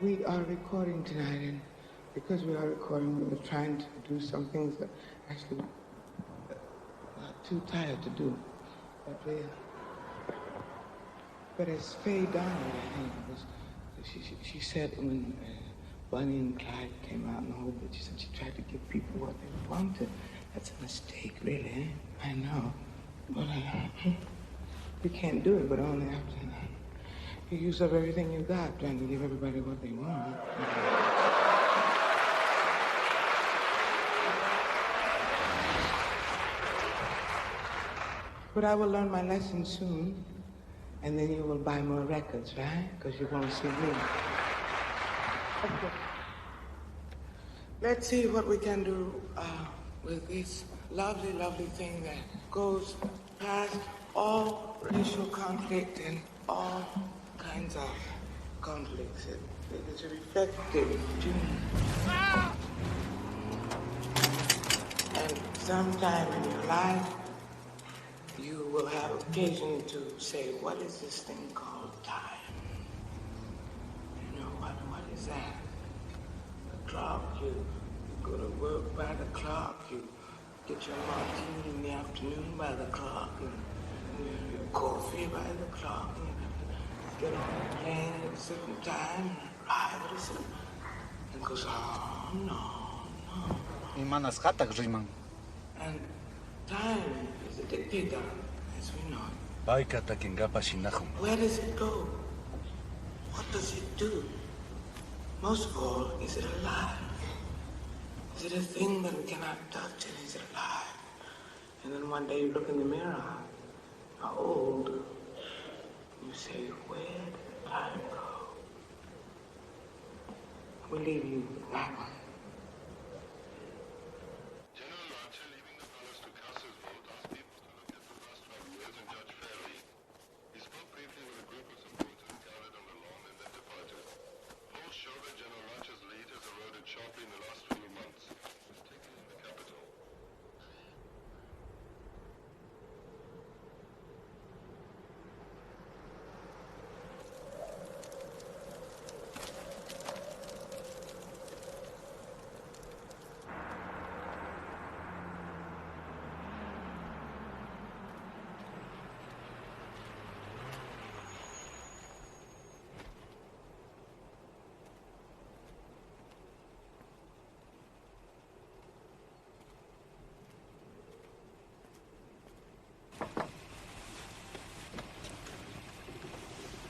We are recording tonight, and because we are recording, we were trying to do some things that actually are too tired to do. But as Faye Donald, I think it was, she said when Bonnie and Clyde came out in the whole bit, she said she tried to give people what they wanted. That's a mistake, really. I know. But you can't do it, but only after you use up everything you got trying to give everybody what they want. But I will learn my lesson soon, and then you will buy more records, right? Because you won't see me. Okay. Let's see what we can do with this lovely, lovely thing that goes past all racial conflict and all kinds of conflicts. It's a reflective tune. And sometime in your life, you will have occasion to say, what is this thing called time? You know, what is that? The clock, you go to work by the clock, you get your martini in the afternoon by the clock, and your coffee by the clock, and get on the plane at a certain time, and arrive at a certain... And goes, oh, no. And time is a dictator, as we know. Where does it go? What does it do? Most of all, is it alive? Is it a thing that we cannot touch, and is it alive? And then one day you look in the mirror, how old, you say, where did time go? We'll leave you with that one.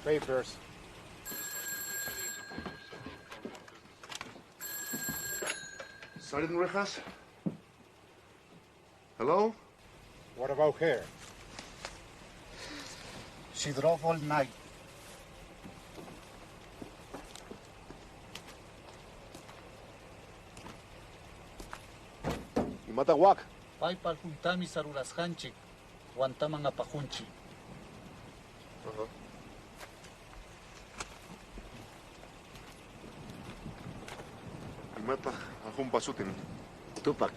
Papers. Sergeant Rejas? Hello? What about her? She drove all night. Imatawak. Pai palhuntami sarulas hanchik, wantamanga pahunchi. Imata ahumpa sutin. Tupac.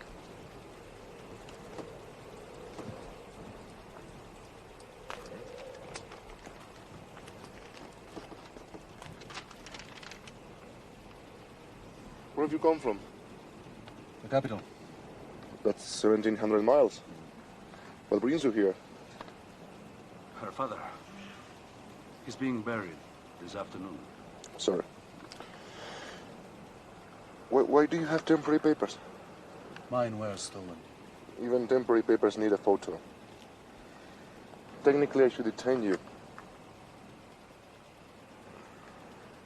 Where have you come from? The capital. That's 1,700 miles. What brings you here? Her father. He's being buried this afternoon. Sorry. Why do you have temporary papers? Mine were stolen. Even temporary papers need a photo. Technically, I should detain you.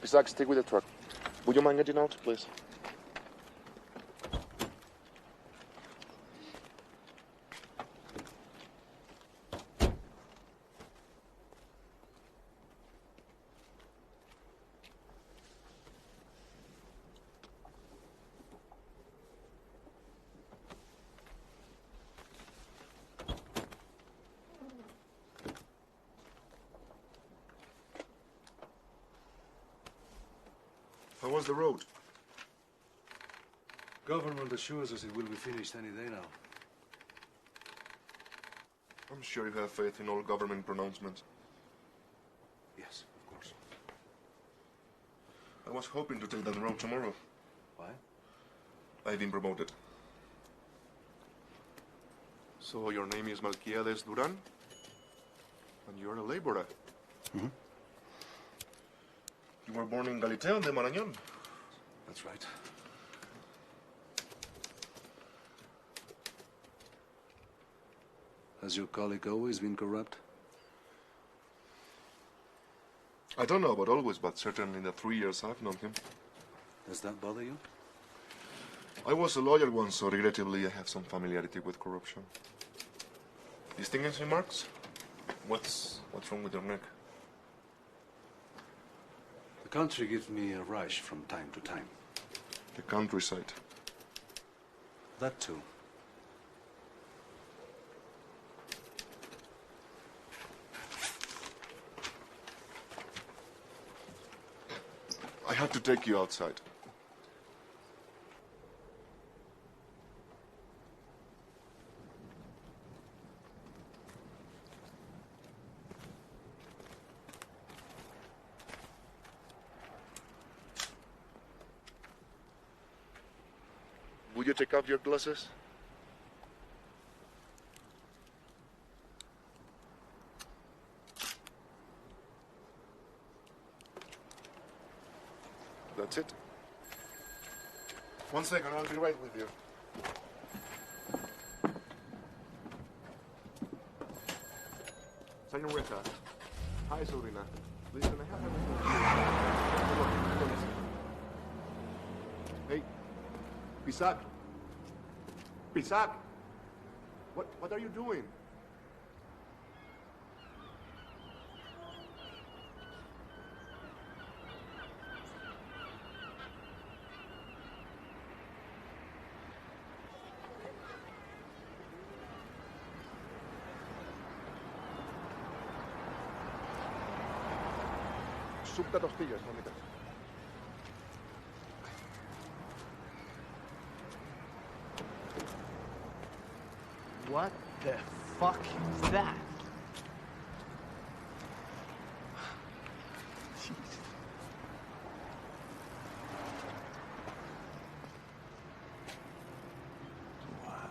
Besides, stick with the truck. Would you mind getting out, please? How was the road? Government assures us it will be finished any day now. I'm sure you have faith in all government pronouncements. Yes, of course. I was hoping to take that road tomorrow. Why? I've been promoted. So your name is Melquiades Duran? And you're a laborer? Mm-hmm. You were born in Galitea de Marañón? That's right. Has your colleague always been corrupt? I don't know about always, but certainly in the 3 years I've known him. Does that bother you? I was a lawyer once, so regrettably I have some familiarity with corruption. Distinguishing marks? What's wrong with your neck? The country gives me a rash from time to time. The countryside. That too. I had to take you outside. Would you take off your glasses? That's it. 1 second, I'll be right with you. Señorita. Hi, Sabrina. Listen, I have everything here. Hey, Pisac. Pisac. What are you doing? Sup de tostillas, mamita. What the fuck is that? Jesus. Wow.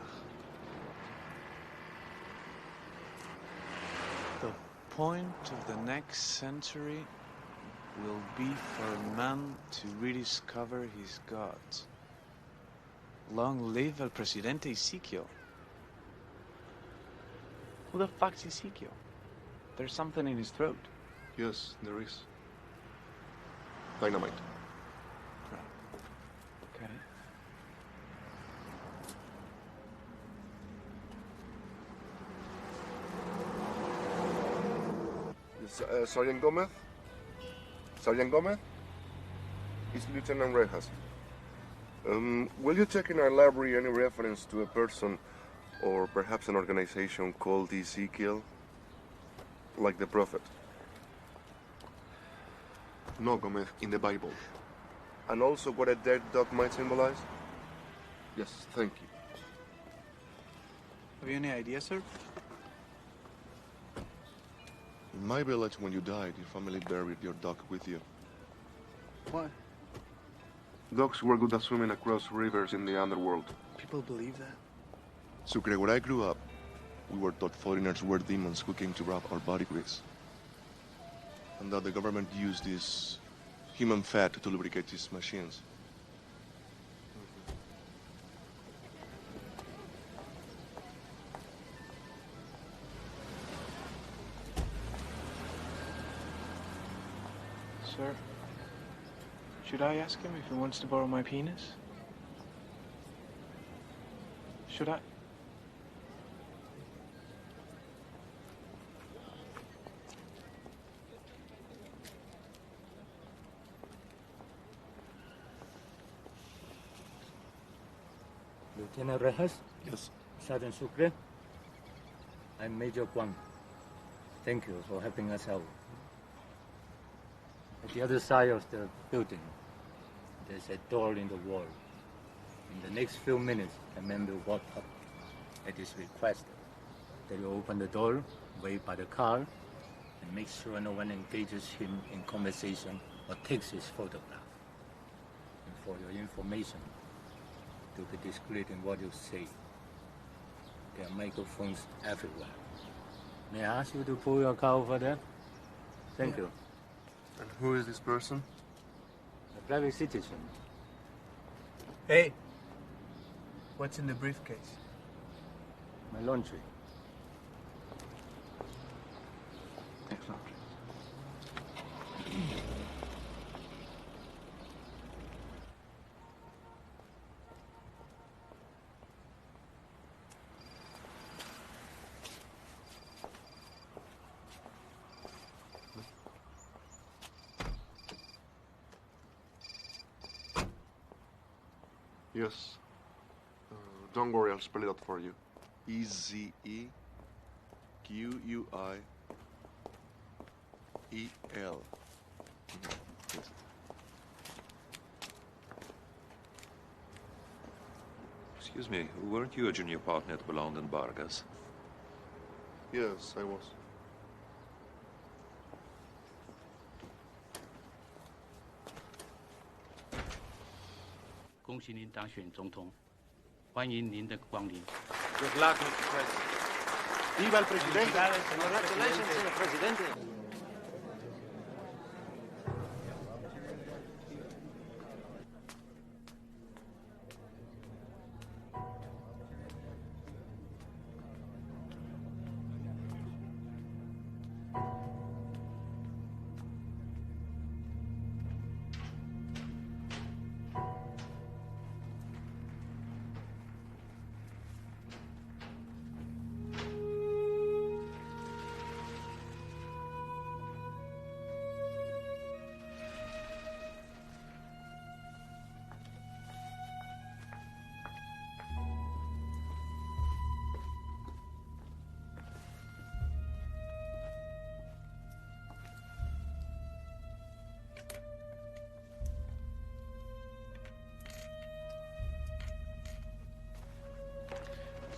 The point of the next century will be for man to rediscover his gods. Long live el presidente Ezekiel. Who the fuck's Ezekiel? There's something in his throat. Yes, there is. Dynamite. Right. Okay. Sergeant Gomez? Sergeant Gomez? It's Lieutenant Rejas. Will you check in our library any reference to a person or perhaps an organization called Ezekiel? Like the prophet? No, Gomez, in the Bible. And also what a dead dog might symbolize? Yes, thank you. Have you any idea, sir? In my village, when you died, your family buried your dog with you. What? Dogs were good at swimming across rivers in the underworld. People believe that? Sucre, where I grew up, we were taught foreigners were demons who came to rob our body grease. And that the government used this human fat to lubricate these machines. Sir, should I ask him if he wants to borrow my penis? Should I? Lieutenant Rejas? Yes. Sergeant Sucre? I'm Major Guang. Thank you for helping us out. At the other side of the building, there's a door in the wall. In the next few minutes, a man will walk up at his request. They will open the door, wait by the car, and make sure no one engages him in conversation or takes his photograph. for your information to be discreet in what you say. There are microphones everywhere. May I ask you to pull your car over there? Thank you. And who is this person? A private citizen. Hey, what's in the briefcase? My laundry. Excellent. Yes. Don't worry, I'll spell it out for you. Ezequiel. Yes. Excuse me, weren't you a junior partner at Boulogne and Vargas? Yes, I was.恭喜您当选总统，欢迎您的光临。 Good luck, Mr. President. ¡Viva el presidente! Congratulations, señor presidente.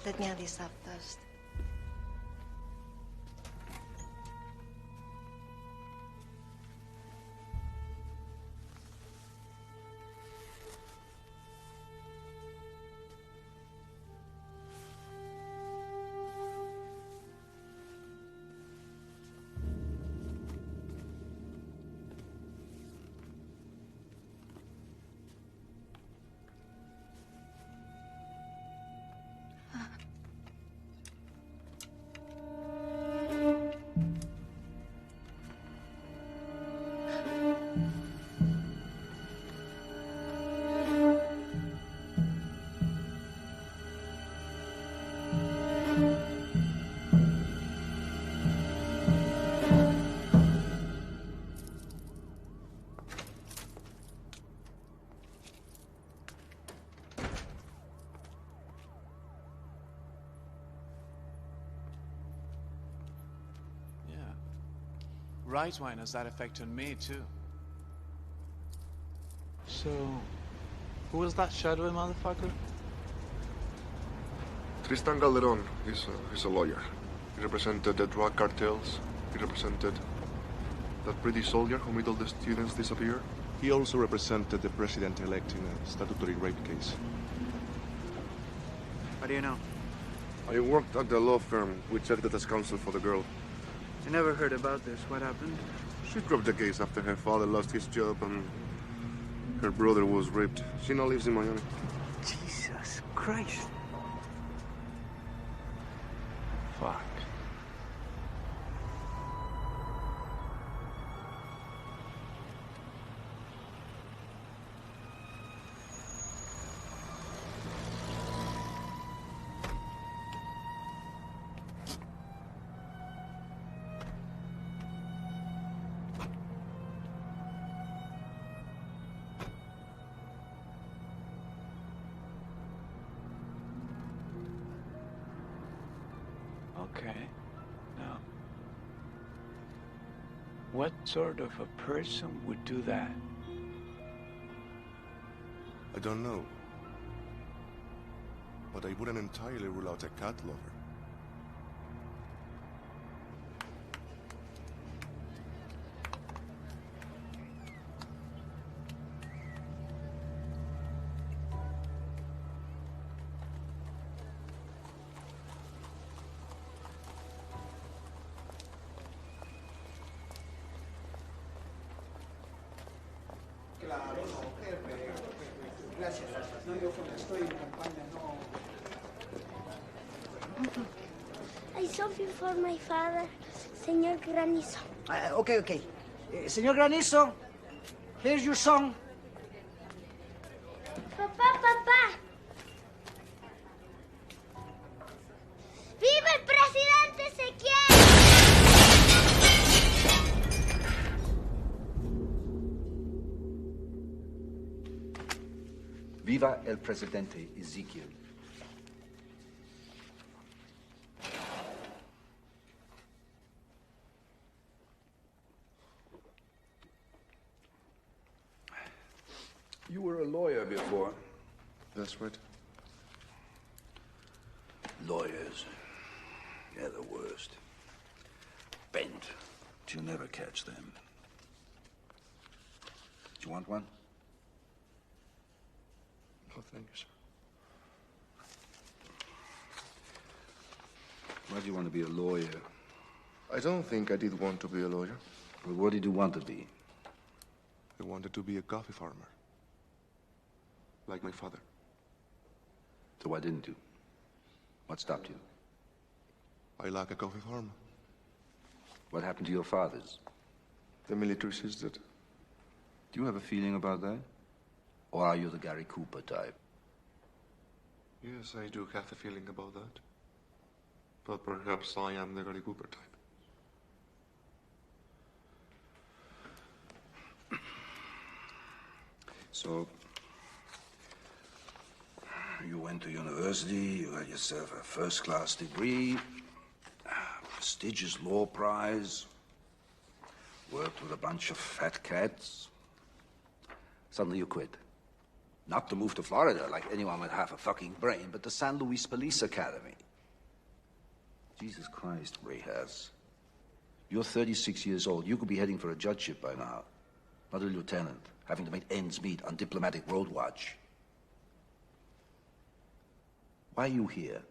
Let me have this up first. Right wine has that effect on me, too. So, who was that shadowy motherfucker? Tristan Calderon is a lawyer. He represented the drug cartels. He represented that pretty soldier who made all the students disappear. He also represented the president-elect in a statutory rape case. How do you know? I worked at the law firm. We checked it as counsel for the girl. I never heard about this. What happened? She dropped the case after her father lost his job and her brother was raped. She now lives in Miami. Jesus Christ. Fuck. Okay. Now, what sort of a person would do that? I don't know. But I wouldn't entirely rule out a cat lover. I something for my father, Señor Granizo. Okay. Señor Granizo, here's your song. Papá. ¡Viva el presidente Ezequiel! Viva el presidente Ezequiel. You were a lawyer before. That's right. Lawyers, they're the worst. Bent, but you'll never catch them. Do you want one? Oh, thank you, sir. Why do you want to be a lawyer? I don't think I did want to be a lawyer. Well, what did you want to be? I wanted to be a coffee farmer. Like my father. So why didn't you? What stopped you? I like a coffee farm. What happened to your fathers? The military seized it. Do you have a feeling about that? Or are you the Gary Cooper type? Yes, I do have a feeling about that. But perhaps I am the Gary Cooper type. So, you went to university, you got yourself a first-class degree, prestigious law prize, worked with a bunch of fat cats. Suddenly you quit. Not to move to Florida like anyone with half a fucking brain, but the San Luis Police Academy. Jesus Christ, Rehas. You're 36 years old. You could be heading for a judgeship by now. Not a lieutenant, having to make ends meet on diplomatic road watch. Why are you here?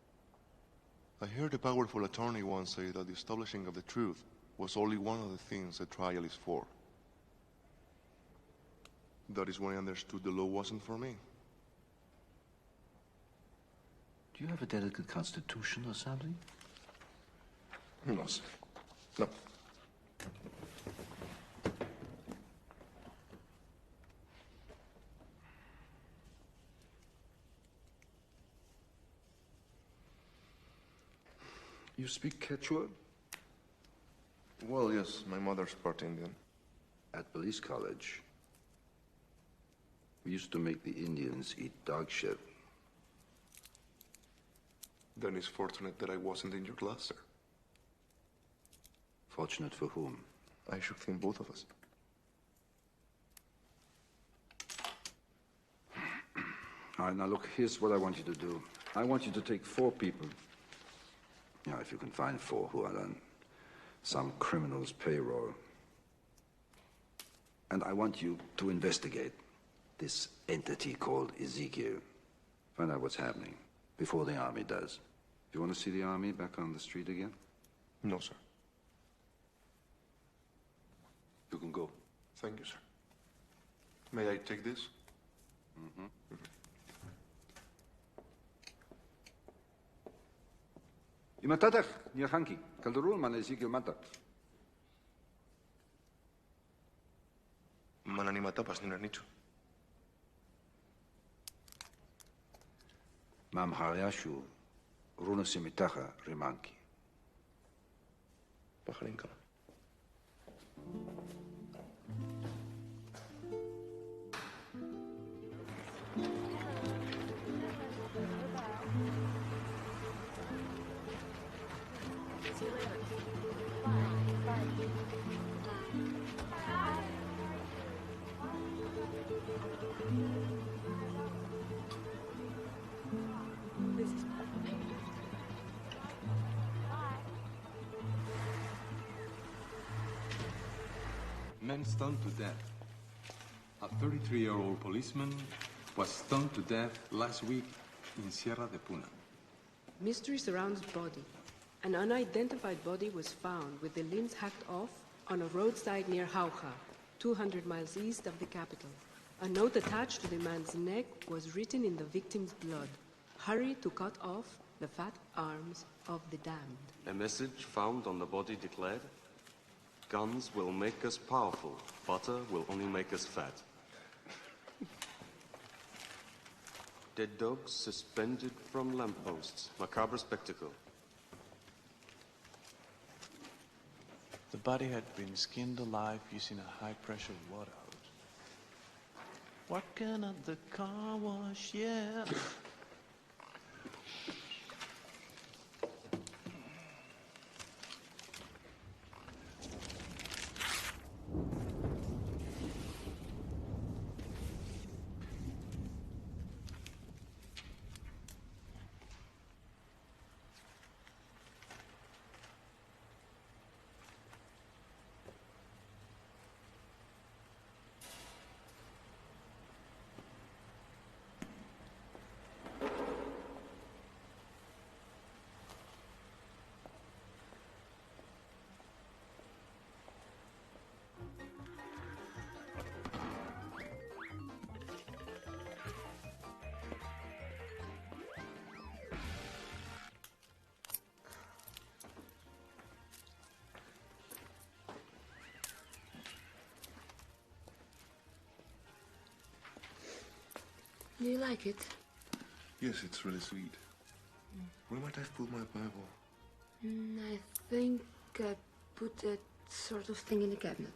I heard a powerful attorney once say that the establishing of the truth was only one of the things a trial is for. That is when I understood the law wasn't for me. Do you have a delicate constitution or something? No, sir. No. You speak Quechua? Well, yes, my mother's part Indian. At police college, we used to make the Indians eat dog shit. Then it's fortunate that I wasn't in your class, sir. Fortunate for whom? I should think both of us. All right, now look, here's what I want you to do. I want you to take 4 people. Now, if you can find 4 who are on some criminal's payroll. And I want you to investigate this entity called Ezekiel. Find out what's happening before the army does. Do you want to see the army back on the street again? No, sir. You can go. Thank you, sir. May I take this? Mm-hmm. Imatadach, Nyahanki, Kaldurul man Ezekiel Mata. Manani matapas ni nicho. Mam Haryashu, Runa Simitaha, Rimanki. Pajarinka. Men stoned to death. A 33-year-old policeman was stoned to death last week in Sierra de Puna. Mystery surrounds body. An unidentified body was found with the limbs hacked off on a roadside near Jauja, 200 miles east of the capital. A note attached to the man's neck was written in the victim's blood. Hurry to cut off the fat arms of the damned. A message found on the body declared, guns will make us powerful, butter will only make us fat. Dead dogs suspended from lampposts, macabre spectacle. The body had been skinned alive using a high-pressure water hose. Working at the car wash, yeah. Do you like it? Yes, it's really sweet. Where might I put my Bible? I think I put that sort of thing in the cabinet.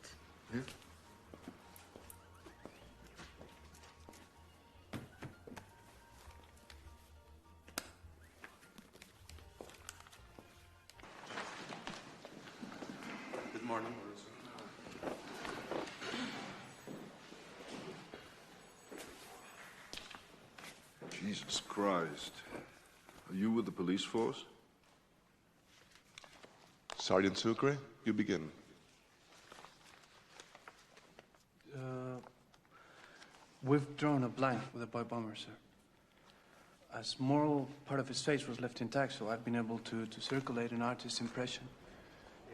Yeah? Good morning. Jesus Christ. Are you with the police force? Sergeant Sucre, you begin. We've drawn a blank with a boy bomber, sir. As moral part of his face was left intact, so I've been able to circulate an artist's impression.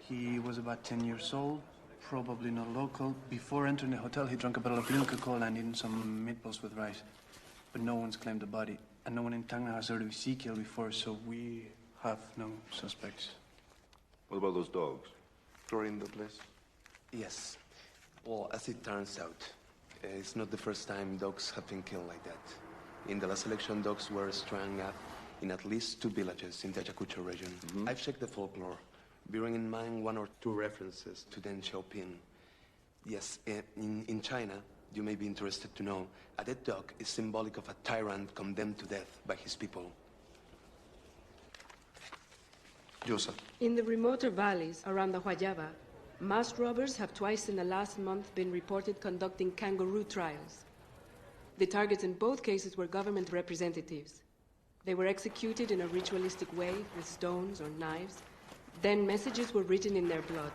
He was about 10 years old, probably not local. Before entering the hotel, he drank a bottle of Coca-Cola and eaten some meatballs with rice. But no one's claimed the body, and no one in Tacna has heard of Ezekiel before, so we have no suspects. What about those dogs? Chlorine the place? Yes. Well, as it turns out, it's not the first time dogs have been killed like that. In the last election, dogs were strung up in at least 2 villages in the Ayacucho region. I've checked the folklore, bearing in mind 1 or 2 references to Deng Xiaoping. Yes, in China, you may be interested to know, a dead dog is symbolic of a tyrant condemned to death by his people. Yosa. In the remoter valleys around the Guayaba, masked robbers have twice in the last month been reported conducting kangaroo trials. The targets in both cases were government representatives. They were executed in a ritualistic way with stones or knives. Then messages were written in their blood.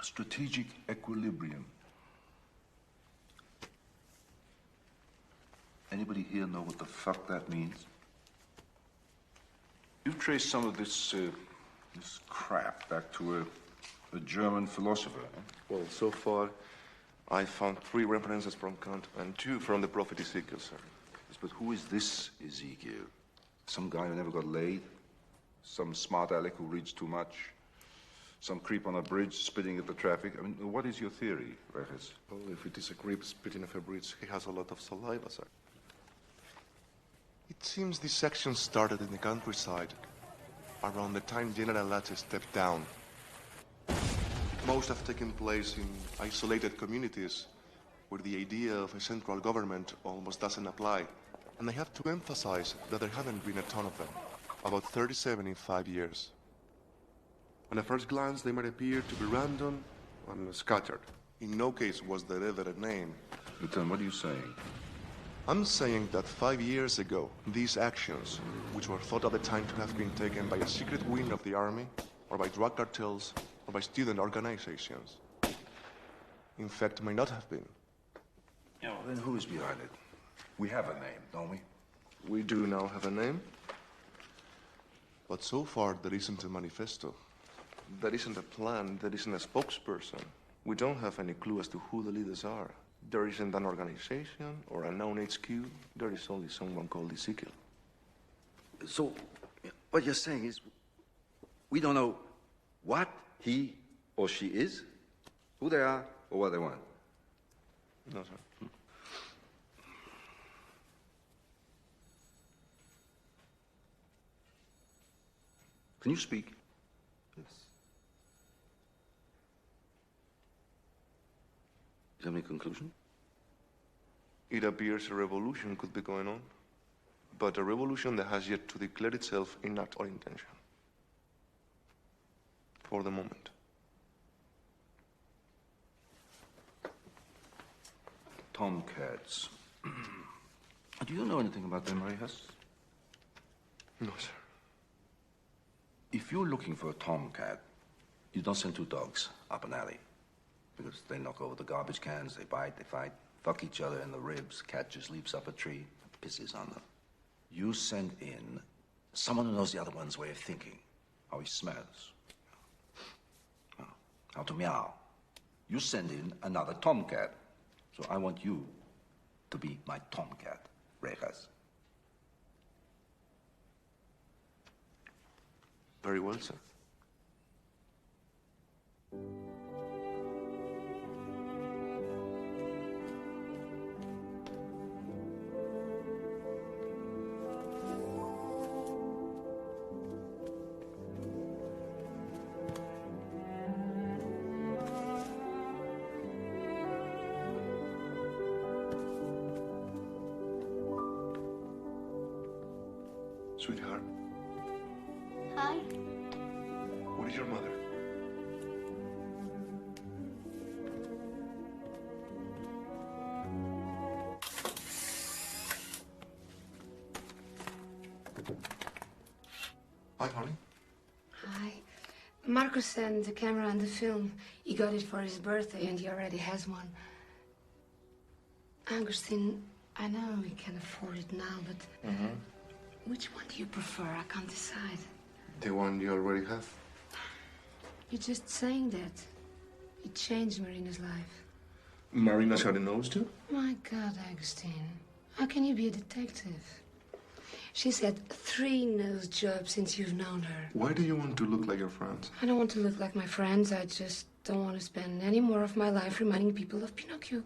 Strategic equilibrium. Anybody here know what the fuck that means? You've traced some of this crap back to a German philosopher, eh? Well, so far, I found 3 references from Kant and 2 from the prophet Ezekiel, sir. Yes, but who is this Ezekiel? Some guy who never got laid? Some smart aleck who reads too much? Some creep on a bridge spitting at the traffic? I mean, what is your theory, Regis? Well, if it is a creep spitting off a bridge, he has a lot of saliva, sir. It seems this section started in the countryside, around the time General Lache stepped down. Most have taken place in isolated communities, where the idea of a central government almost doesn't apply. And I have to emphasize that there haven't been a ton of them, about 37 in 5 years. On a first glance, they might appear to be random and scattered. In no case was there ever a name. Lieutenant, what are you saying? I'm saying that 5 years ago, these actions, which were thought at the time to have been taken by a secret wing of the army, or by drug cartels, or by student organizations, in fact, may not have been. Yeah, well, then who is behind it? We have a name, don't we? We do now have a name. But so far, there isn't a manifesto. There isn't a plan, there isn't a spokesperson. We don't have any clue as to who the leaders are. There isn't an organization or a known HQ. There is only someone called Ezekiel. So, what you're saying is, we don't know what he or she is, who they are, or what they want? No, sir. Can you speak? Yes. Do you have any conclusion? It appears a revolution could be going on, but a revolution that has yet to declare itself in act or intention. For the moment. Tomcats. Do you know anything about them, Rejas? No, sir. If you're looking for a tomcat, you don't send two dogs up an alley. Because they knock over the garbage cans, they bite, they fight, fuck each other in the ribs. Cat just leaps up a tree, pisses on them. You send in someone who knows the other one's way of thinking, how he smells, how to meow. You send in another tomcat. So I want you to be my tomcat, Rejas. Very well, sir. Sweetheart, Hi. what is your mother? Hi, honey. Hi. Marcus sent the camera and the film. He got it for his birthday and he already has one. Augustine, I know we can afford it now, but which one do you prefer? I can't decide. The one you already have. You're just saying that. It changed Marina's life. Marina's got a nose too? My God, Augustine. How can you be a detective? She's had 3 nose jobs since you've known her. Why do you want to look like your friends? I don't want to look like my friends. I just don't want to spend any more of my life reminding people of Pinocchio.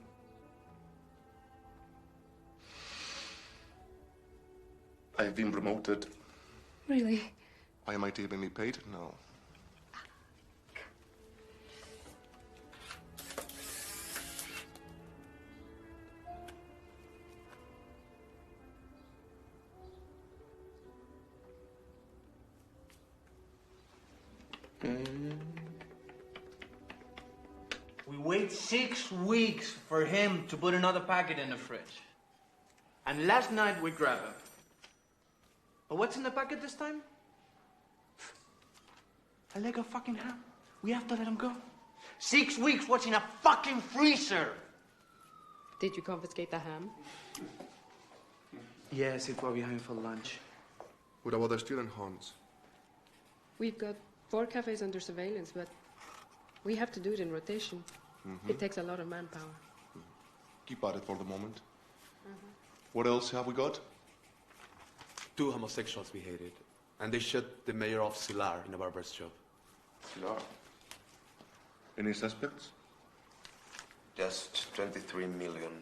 I've been promoted. Really? I might even be paid now. We wait 6 weeks for him to put another packet in the fridge. And last night we grabbed him. But what's in the packet this time? A leg of fucking ham. We have to let him go. 6 weeks, what's in a fucking freezer? Did you confiscate the ham? Yes, it was behind for lunch. What about the student homes? We've got 4 cafes under surveillance, but we have to do it in rotation. It takes a lot of manpower. Keep at it for the moment. What else have we got? 2 homosexuals we hated, and they shot the mayor of Silar in a barber's shop. Silar? Any suspects? Just 23 million.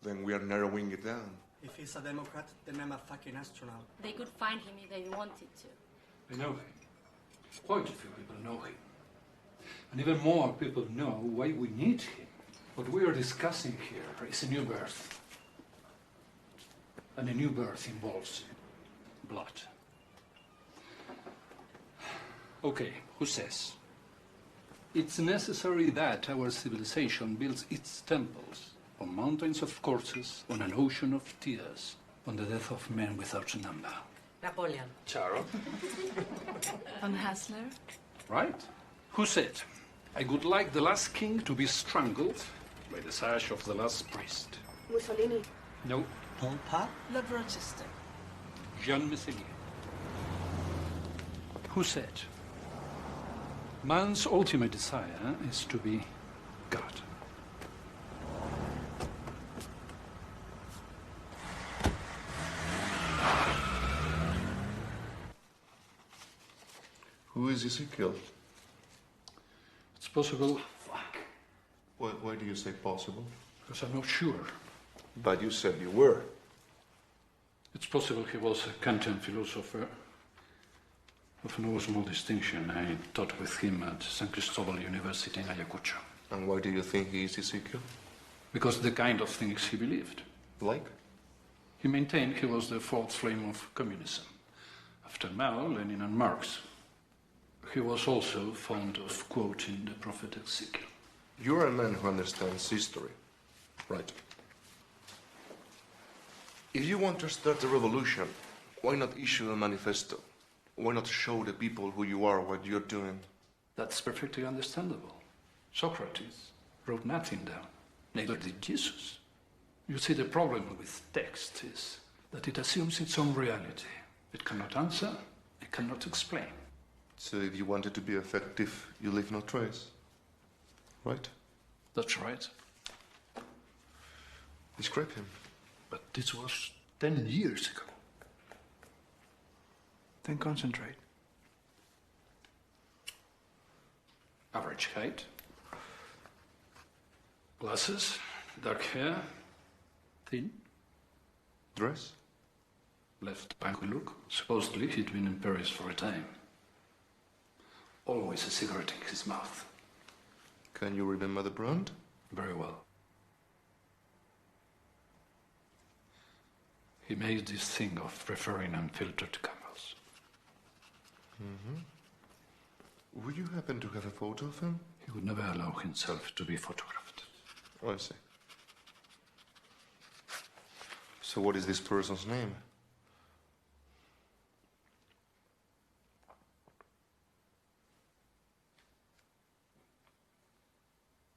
Then we are narrowing it down. If he's a Democrat, then I'm a fucking astronaut. They could find him if they wanted to. I know him. Quite a few people know him. And even more people know why we need him. What we are discussing here is a new birth. And a new birth involves blood. Okay, who says? It's necessary that our civilization builds its temples on mountains of corpses, on an ocean of tears, on the death of men without number. Napoleon. Charo. Von Hassler. Right? Who said? I would like the last king to be strangled by the sash of the last priest. Mussolini. No. Paul Pot. Le Rochester. Jean Mességuier. Who said? Man's ultimate desire is to be God. Who is Ezekiel? It's possible. Why do you say possible? Because I'm not sure. But you said you were. It's possible he was a Kantian philosopher of no small distinction. I taught with him at San Cristobal University in Ayacucho. And why do you think he is Ezekiel? Because the kind of things he believed. Like? He maintained he was the fourth flame of communism. After Mao, Lenin, and Marx. He was also fond of quoting the prophet Ezekiel. You're a man who understands history, right? If you want to start a revolution, why not issue a manifesto? Why not show the people who you are, what you're doing? That's perfectly understandable. Socrates wrote nothing down. Neither did Jesus. You see, the problem with text is that it assumes its own reality. It cannot answer, it cannot explain. So if you wanted to be effective, you leave no trace, right? That's right. Describe him. But this was 10 years ago. Then concentrate. Average height. Glasses, dark hair, thin. Dress? Left banky look. Supposedly he'd been in Paris for a time. Always a cigarette in his mouth. Can you remember the brand? Very well. He made this thing of preferring unfiltered cameras. Mm-hmm. Would you happen to have a photo of him? He would never allow himself to be photographed. Oh, I see. So what is this person's name?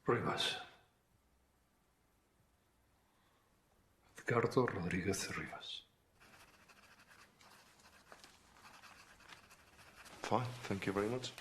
Rivas. Edgardo Rodríguez Rivas. Fine, thank you very much.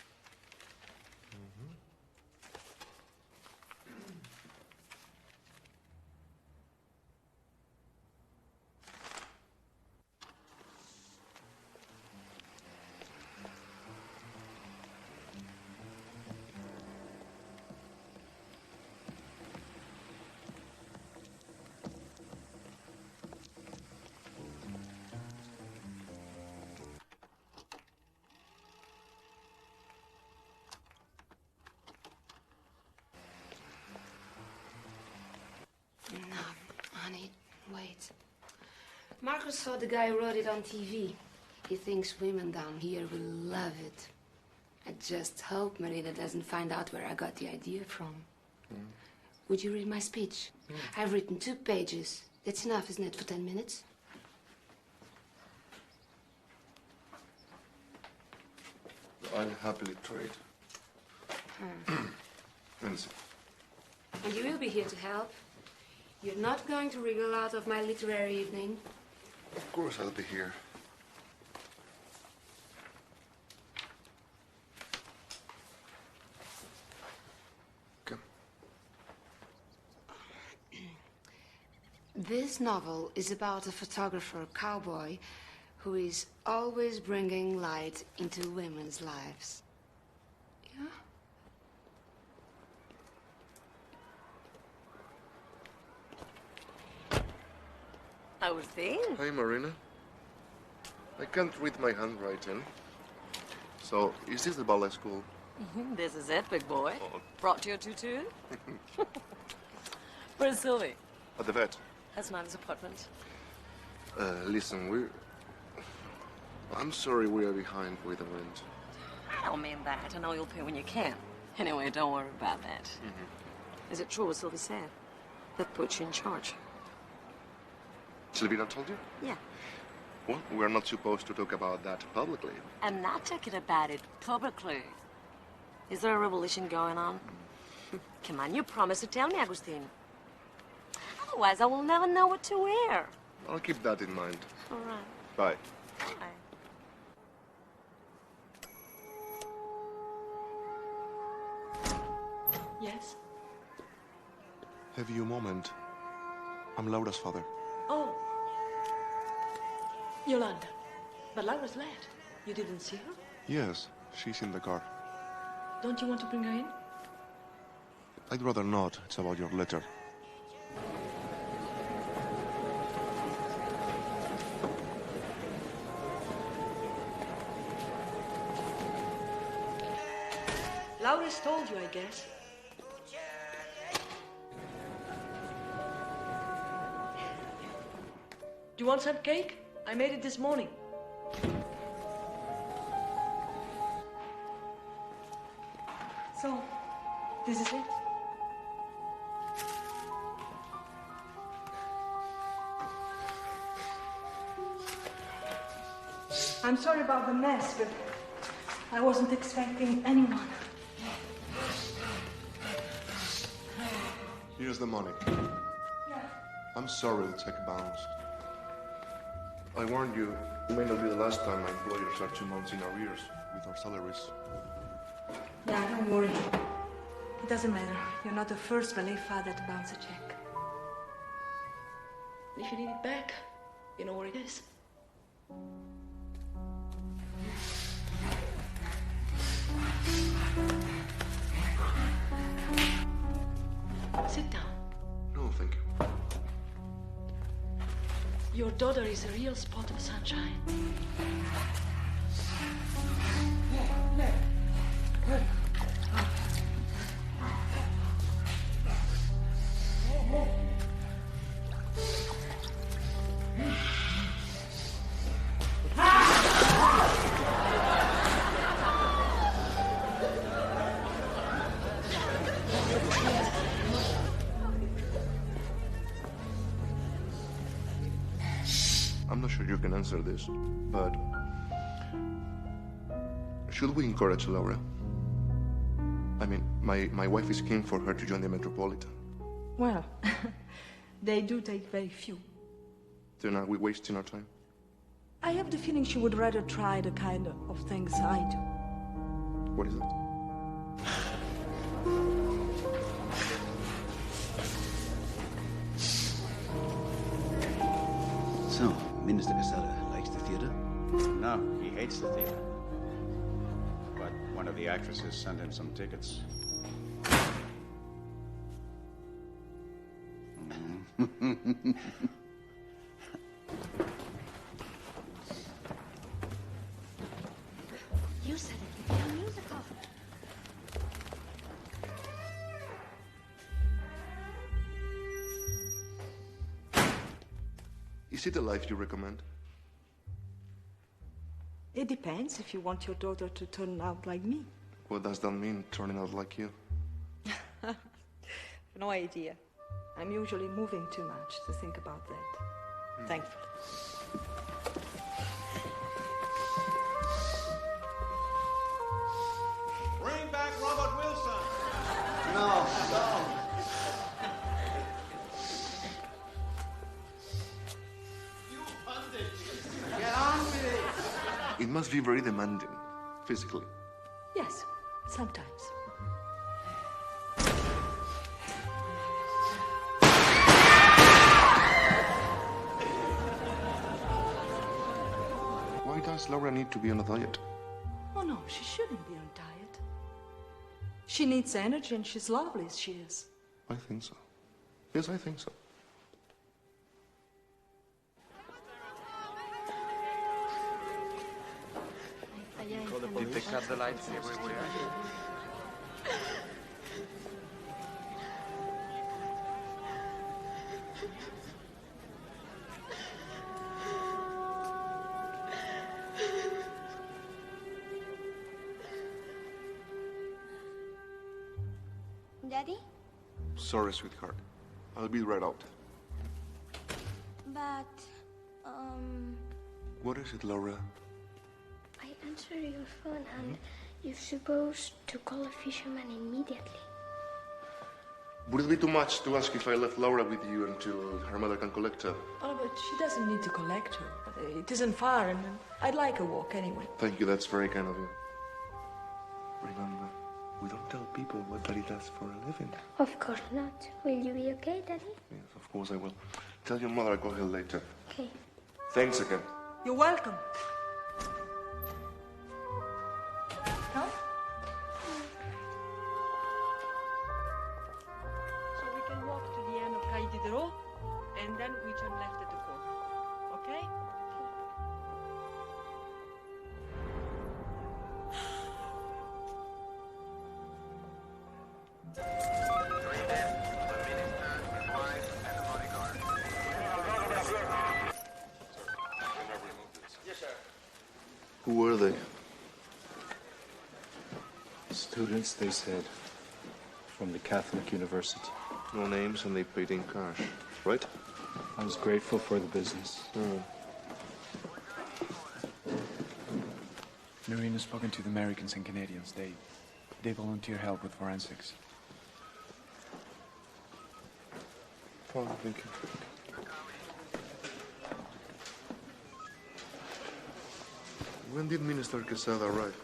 Honey, wait. Marcus saw the guy who wrote it on TV. He thinks women down here will love it. I just hope Marina doesn't find out where I got the idea from. Would you read my speech? I've written 2 pages. That's enough, isn't it, for 10 minutes? I'll happily trade. Let's see. And you will be here to help. You're not going to wriggle out of my literary evening. Of course I'll be here. Come. This novel is about a photographer cowboy who is always bringing light into women's lives. Yeah? How's things? Hi, Marina. I can't read my handwriting. So, is this the ballet school? This is it, big boy. Brought you a tutu? Where's Sylvie? At the vet. That's not his appointment. Listen, I'm sorry we are behind with the rent. I don't mean that. I know you'll pay when you can. Anyway, don't worry about that. Is it true what Sylvie said? That put you in charge? Sylvia told you? Yeah. Well, we're not supposed to talk about that publicly. I'm not talking about it publicly. Is there a revolution going on? Come on, you promised to tell me, Agustin. Otherwise, I will never know what to wear. I'll keep that in mind. All right. Bye. Bye. Have you a moment? I'm Laura's father. Oh. Yolanda. But Laura's late. You didn't see her? Yes, she's in the car. Don't you want to bring her in? I'd rather not. It's about your letter. Laura's told you, I guess. Do you want some cake? I made it this morning. So, this is it? I'm sorry about the mess, but I wasn't expecting anyone. Here's the money. I'm sorry the check bounced. I warned you, it may not be the last time my employers are 2 months in arrears with our salaries. Yeah, don't worry. It doesn't matter. You're not the first ballet father to bounce a check. If you need it back, you know where it is. Sit down. No, thank you. Your daughter is a real spot of sunshine. I'm not sure you can answer this, but should we encourage Laura? I mean, my wife is keen for her to join the Metropolitan. Well, they do take very few. Then are we wasting our time? I have the feeling she would rather try the kind of things I do. What is it? So, Minister Casada likes the theater? No, he hates the theater. But one of the actresses sent him some tickets. You said it would be a musical. Is it a life you recommend? It depends if you want your daughter to turn out like me. What does that mean, turning out like you? No idea. I'm usually moving too much to think about that. Thankfully. Bring back Robert Wilson. No, no. Get on with it. It must be very demanding, physically. Yes, sometimes. Why does Laura need to be on a diet? Oh no, she shouldn't be on diet. She needs energy and she's lovely as she is. I think so. Yes, I think so. Did they cut the lights everywhere? Daddy? Sorry, sweetheart. I'll be right out. But, What is it, Laura? I answered your phone and you're supposed to call a fisherman immediately. Would it be too much to ask if I left Laura with you until her mother can collect her? Oh, but she doesn't need to collect her. It isn't far and I'd like a walk anyway. Thank you, that's very kind of you. Remember, We don't tell people what Daddy does for a living. Of course not. Will you be okay, Daddy? Yes, of course I will. Tell your mother I'll go here later. Okay. Thanks again. You're welcome. Come. So we can walk to the end of Calle Diderot, and then we turn left at the corner. Okay? Who were they? Students, they said, from the Catholic University. No names, and they paid in cash, right? I was grateful for the business. Noreen has spoken to the Americans and Canadians. They volunteer help with forensics. Fine, thank you. When did Minister Quesada arrive?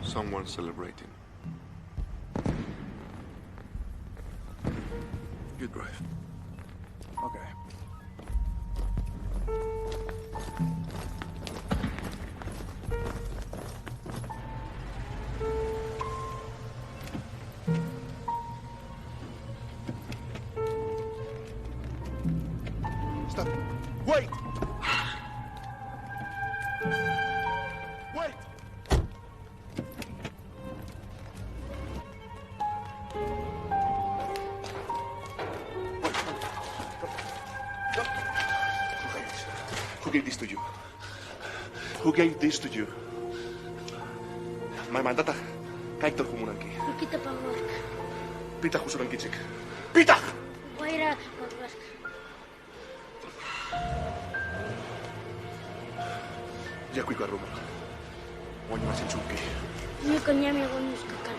Someone's celebrating. You drive. Okay. Stop. Wait! Wait! Who gave this to you? Who gave this to you? Mai mandata kaiktor kumunanki. Nikita pangork. Pita kusuran kitsik. Pita! Vaira pangork. Ja kuinka ruma. Voin mä sen sukki. Niiko nyami vonuskakan.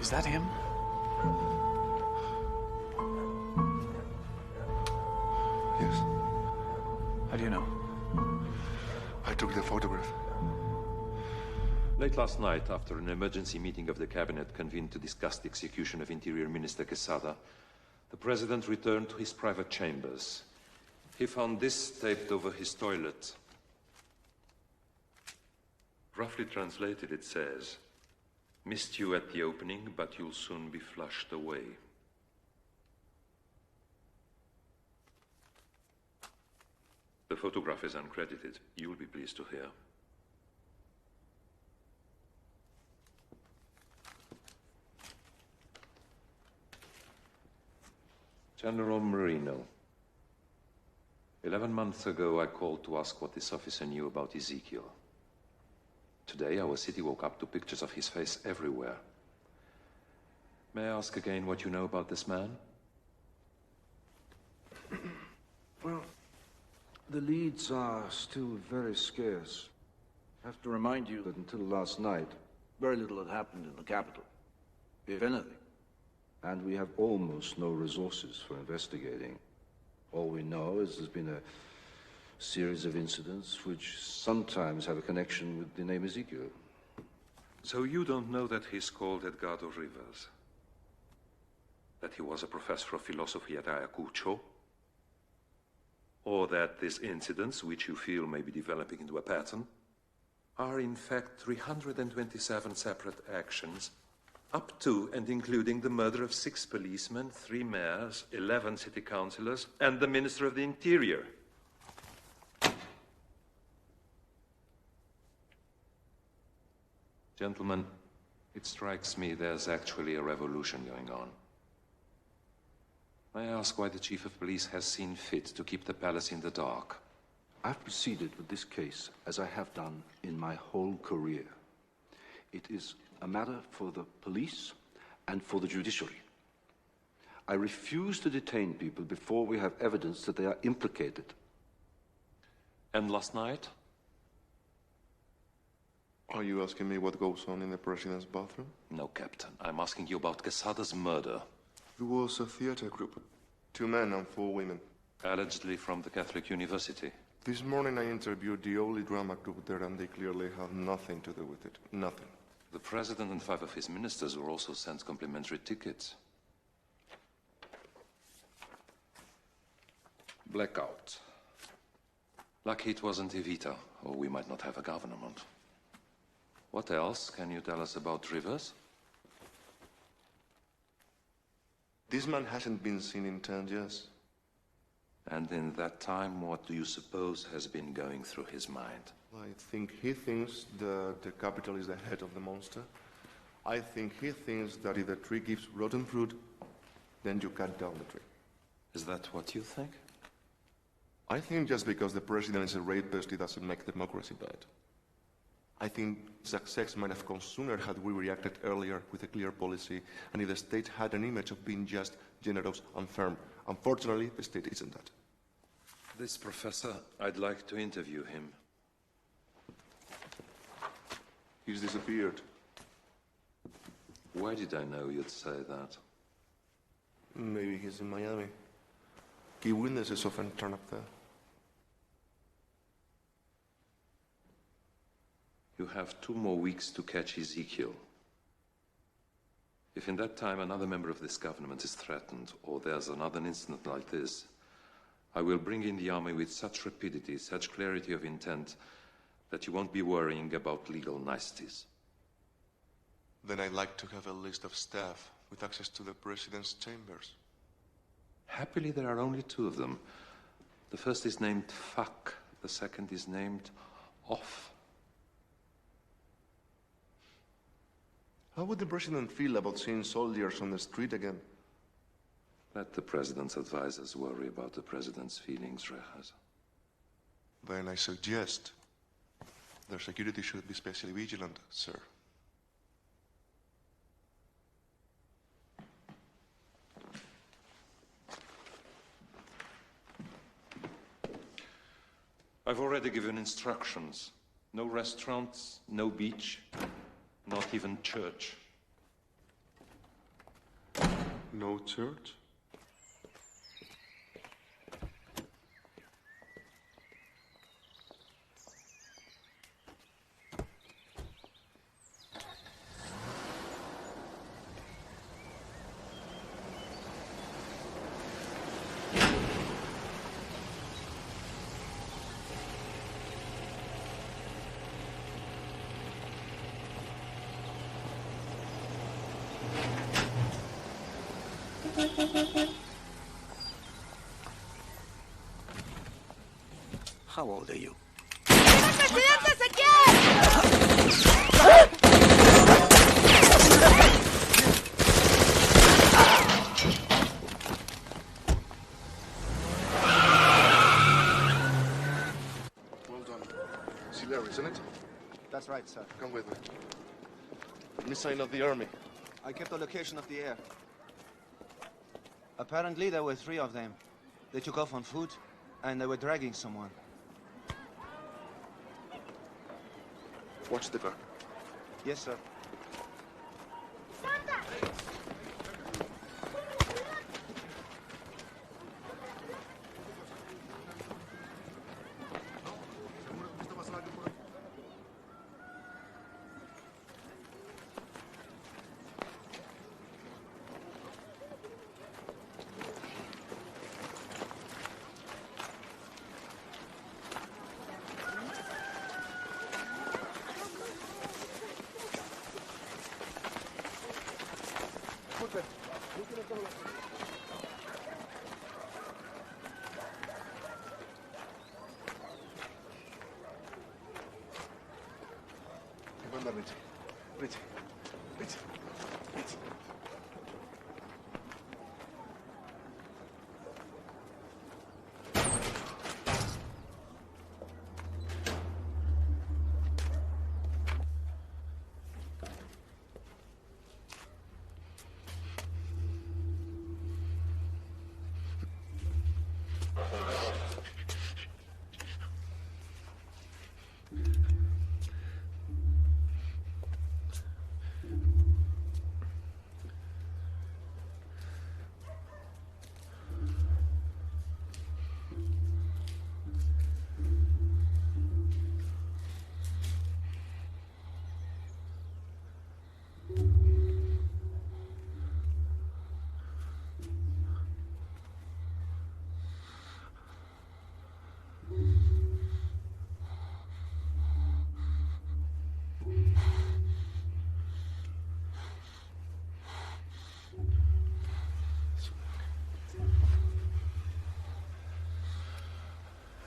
Is that him? Yes. How do you know? I took the photograph. Late last night, after an emergency meeting of the cabinet convened to discuss the execution of Interior Minister Quesada, the president returned to his private chambers. He found this taped over his toilet. Roughly translated, it says, "Missed you at the opening, but you'll soon be flushed away." The photograph is uncredited. You'll be pleased to hear. General Marino. 11 months ago, I called to ask what this officer knew about Ezekiel. Today, our city woke up to pictures of his face everywhere. May I ask again what you know about this man? Well, the leads are still very scarce. I have to remind you that until last night, very little had happened in the capital, if anything. And we have almost no resources for investigating. All we know is there's been a series of incidents which sometimes have a connection with the name Ezekiel. So you don't know that he's called Edgardo Rivers? That he was a professor of philosophy at Ayacucho? Or that these incidents, which you feel may be developing into a pattern, are in fact 327 separate actions, up to and including the murder of 6 policemen, 3 mayors, 11 city councillors, and the Minister of the Interior. Gentlemen, it strikes me there's actually a revolution going on. May I ask why the Chief of Police has seen fit to keep the palace in the dark? I've proceeded with this case as I have done in my whole career. It is a matter for the police and for the judiciary. I refuse to detain people before we have evidence that they are implicated. And last night? Are you asking me what goes on in the president's bathroom? No, Captain. I'm asking you about Quesada's murder. It was a theater group. 2 men and 4 women. Allegedly from the Catholic University. This morning I interviewed the only drama group there, and they clearly have nothing to do with it. Nothing. The president and 5 of his ministers were also sent complimentary tickets. Blackout. Lucky it wasn't Evita, or we might not have a government. What else can you tell us about Rivers? This man hasn't been seen in 10 years. And in that time, what do you suppose has been going through his mind? I think he thinks that the capital is the head of the monster. I think he thinks that if the tree gives rotten fruit, then you cut down the tree. Is that what you think? I think just because the president is a rapist, it doesn't make democracy bad. I think success might have come sooner had we reacted earlier with a clear policy, and if the state had an image of being just, generous, and firm. Unfortunately, the state isn't that. This professor, I'd like to interview him. He's disappeared. Why did I know you'd say that? Maybe he's in Miami. Key witnesses often turn up there. You have 2 more weeks to catch Ezekiel. If in that time another member of this government is threatened, or there's another incident like this, I will bring in the army with such rapidity, such clarity of intent, that you won't be worrying about legal niceties. Then I'd like to have a list of staff with access to the president's chambers. Happily, there are only 2 of them. The first is named Fuck, the second is named Off. How would the president feel about seeing soldiers on the street again? Let the president's advisors worry about the president's feelings, Rejas. Then I suggest their security should be especially vigilant, sir. I've already given instructions. No restaurants, no beach, not even church. No church? How old are you? Well done. It's Hilaire, isn't it? That's right, sir. Come with me. Missile of the army. I kept the location of the air. Apparently, there were 3 of them. They took off on foot, and they were dragging someone. Watch the car. Yes, sir. Richie.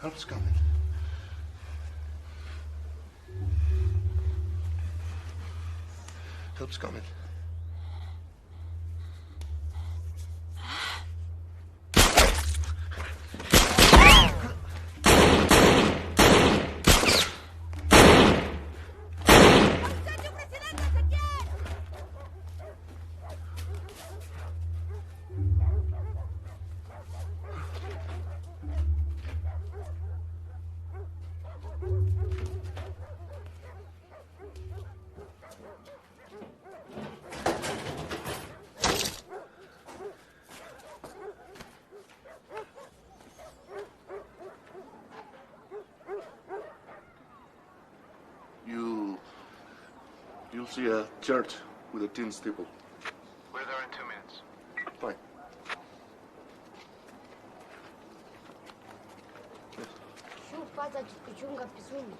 Help's coming. Help's coming. You'll see a church with a tin steeple. We're there in 2 minutes. Fine. شوف هذا جونغا بزومي.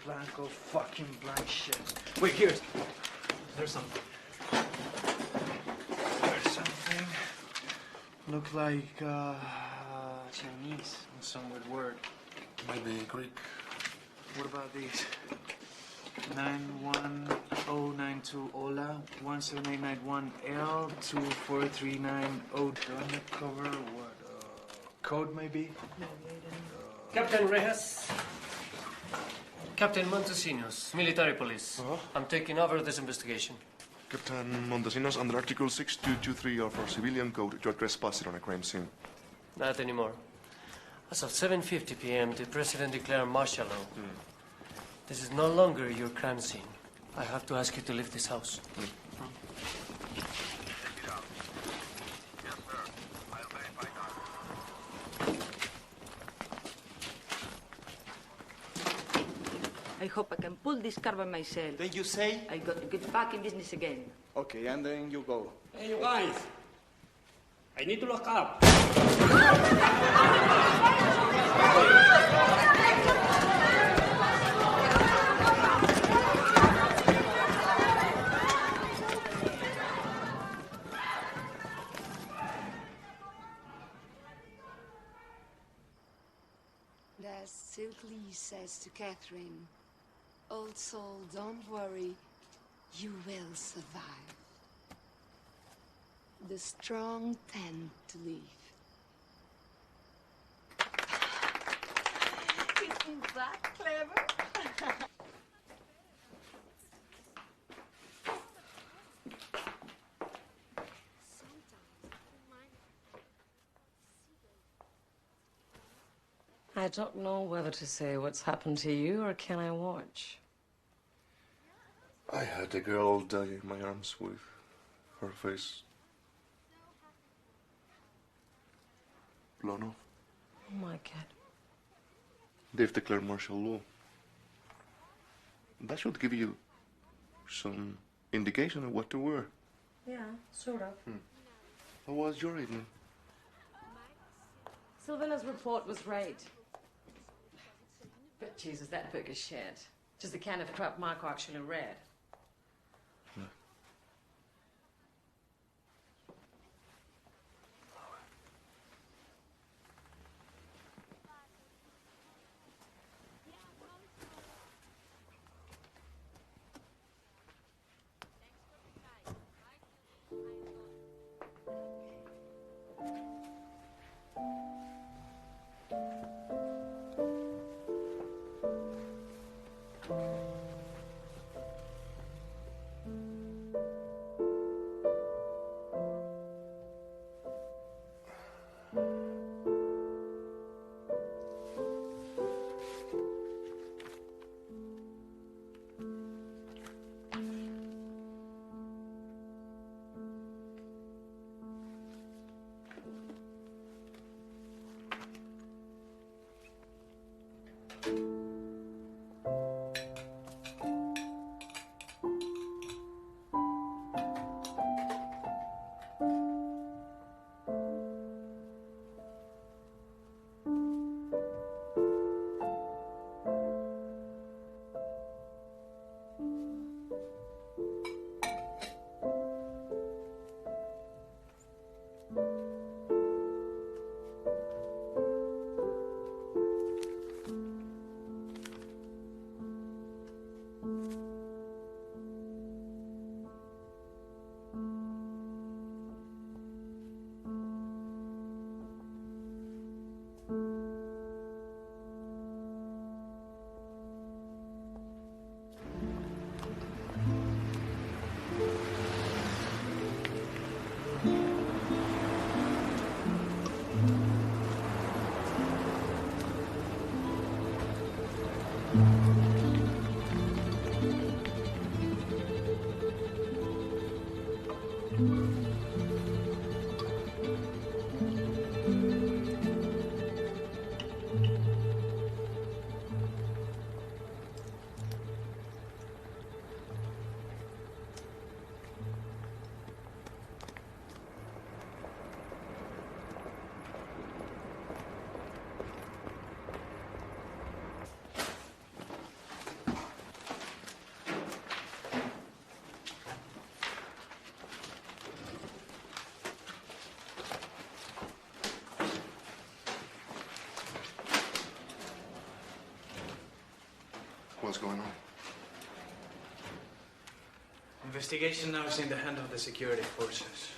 Blanco fucking blank shit. Wait, here. There's something. There's something. Look like Chinese in some weird word. Might be Greek. What about these? 91092 Ola 17891 L 24390. Cover what? Code maybe? Captain Rejas. Captain Montesinos, military police. I'm taking over this investigation. Captain Montesinos, under Article 6223 of our civilian code, you're trespassing on a crime scene. Not anymore. As of 7:50 p.m., the president declared martial law. This is no longer your crime scene. I have to ask you to leave this house. I hope I can pull this car by myself. Then you say? I got to get back in business again. Okay, and then you go. Hey, you guys. I need to lock up. As Silkley says to Catherine, old soul, don't worry, you will survive. The strong tend to live. Isn't that clever? I don't know whether to say what's happened to you or can I watch? I had a girl die in my arms with her face blown off. Oh my God. They've declared martial law. That should give you some indication of what to wear. Yeah, sort of. How was your evening? Sylvana's report was right. But Jesus, that book is shit. Just the kind of crap Marco actually read. What's going on? Investigation now is in the hand of the security forces.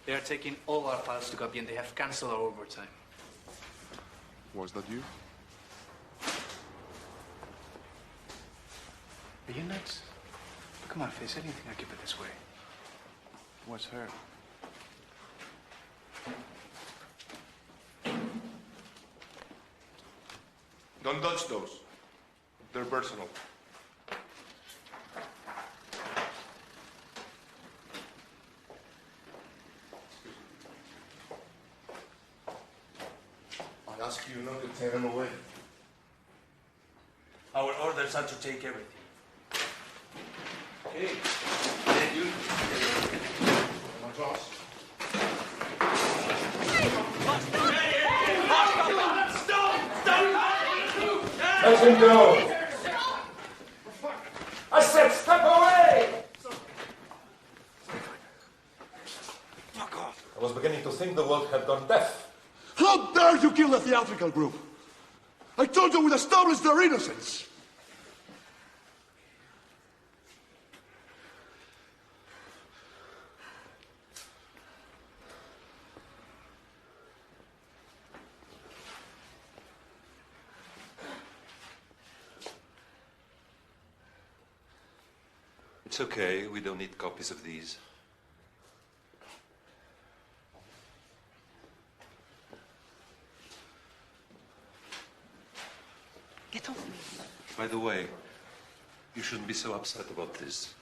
They are taking all our files to copy and they have cancelled our overtime. Was that you? Are you nuts? Come on, face. I didn't think I'd keep it this way. What's her? Don't touch those. They're personal. I ask you not to take them away. Our orders are to take everything. Hey, hey, you. My boss. Let him go! I said step away! Fuck off! I was beginning to think the world had gone deaf. How dare you kill the theatrical group? I told you we'd establish their innocence. It's okay, we don't need copies of these. Get off me. By the way, you shouldn't be so upset about this.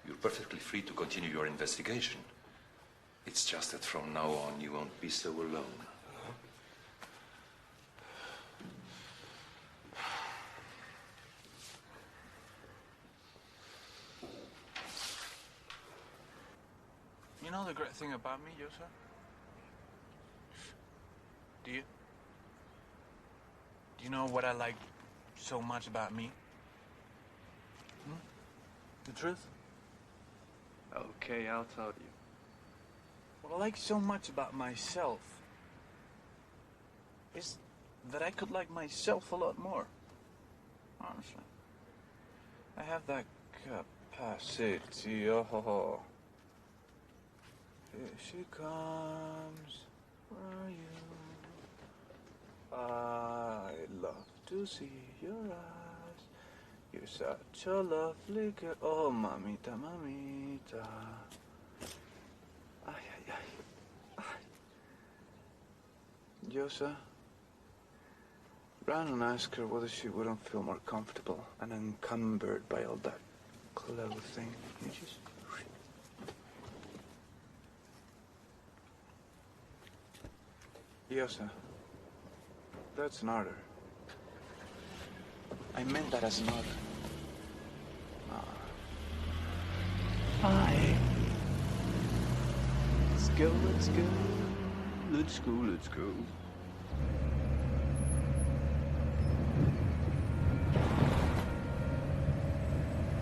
You're perfectly free to continue your investigation. It's just that from now on you won't be so alone. You know the great thing about me, Yosa? Do you? Do you know what I like so much about me? The truth? Okay, I'll tell you. What I like so much about myself is that I could like myself a lot more. Honestly. I have that capacity. Oh. Here she comes. Where are you? I love to see your eyes. You're such a lovely girl. Oh, mamita, mamita. Ay, ay, ay. Ay. Yosa, run and ask her whether she wouldn't feel more comfortable and encumbered by all that clothing. You just... Yosa, that's an order. I meant that as an order. Hi. Let's go, let's go. Let's go, let's go.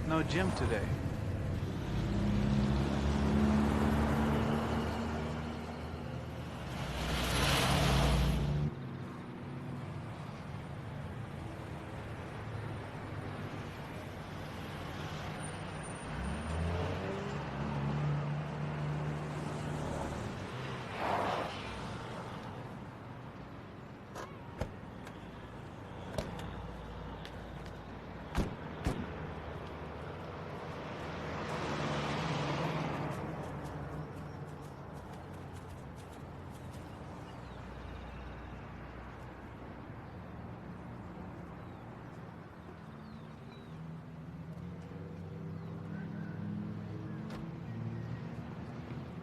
No gym today.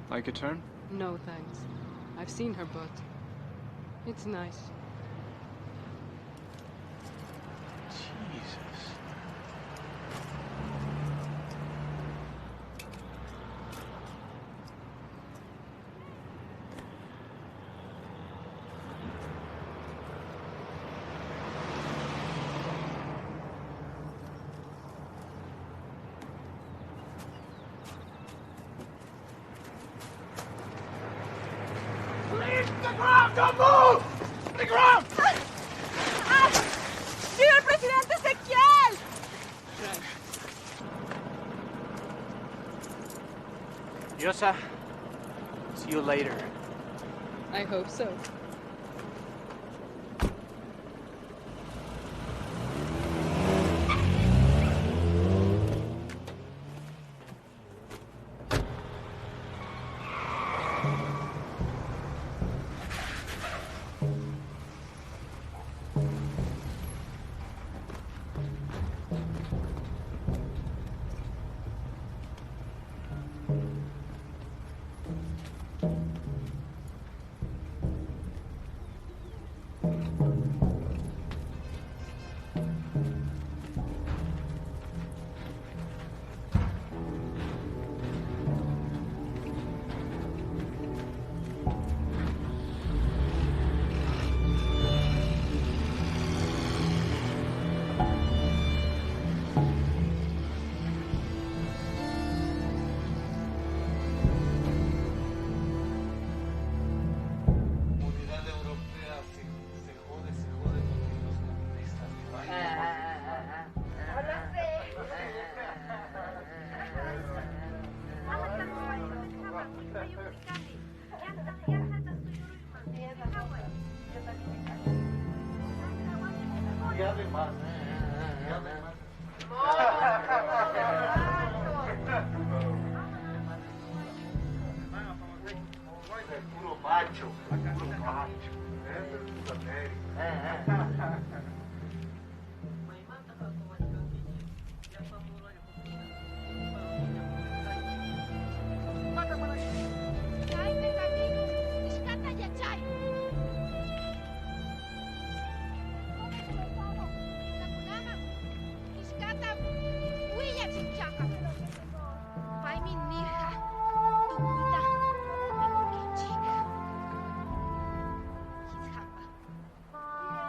Like a turn? No, thanks. I've seen her butt. It's nice. Jesus. Don't move! The ground! ¡Viva el presidente Ezequiel! Yosa, see you later. I hope so.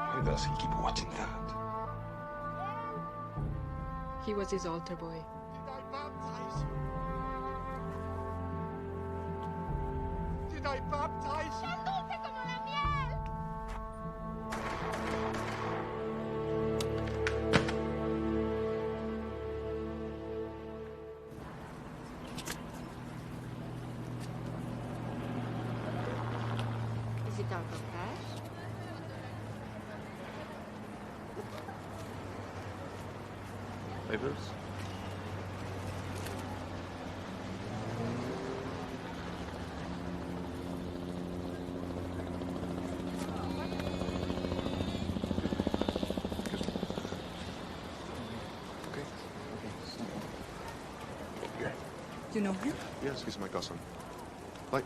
Why does he keep watching that? He was his altar boy. Did I baptize you? Is it out of cash? Papers? You know him? Yes, he's my cousin. Bye.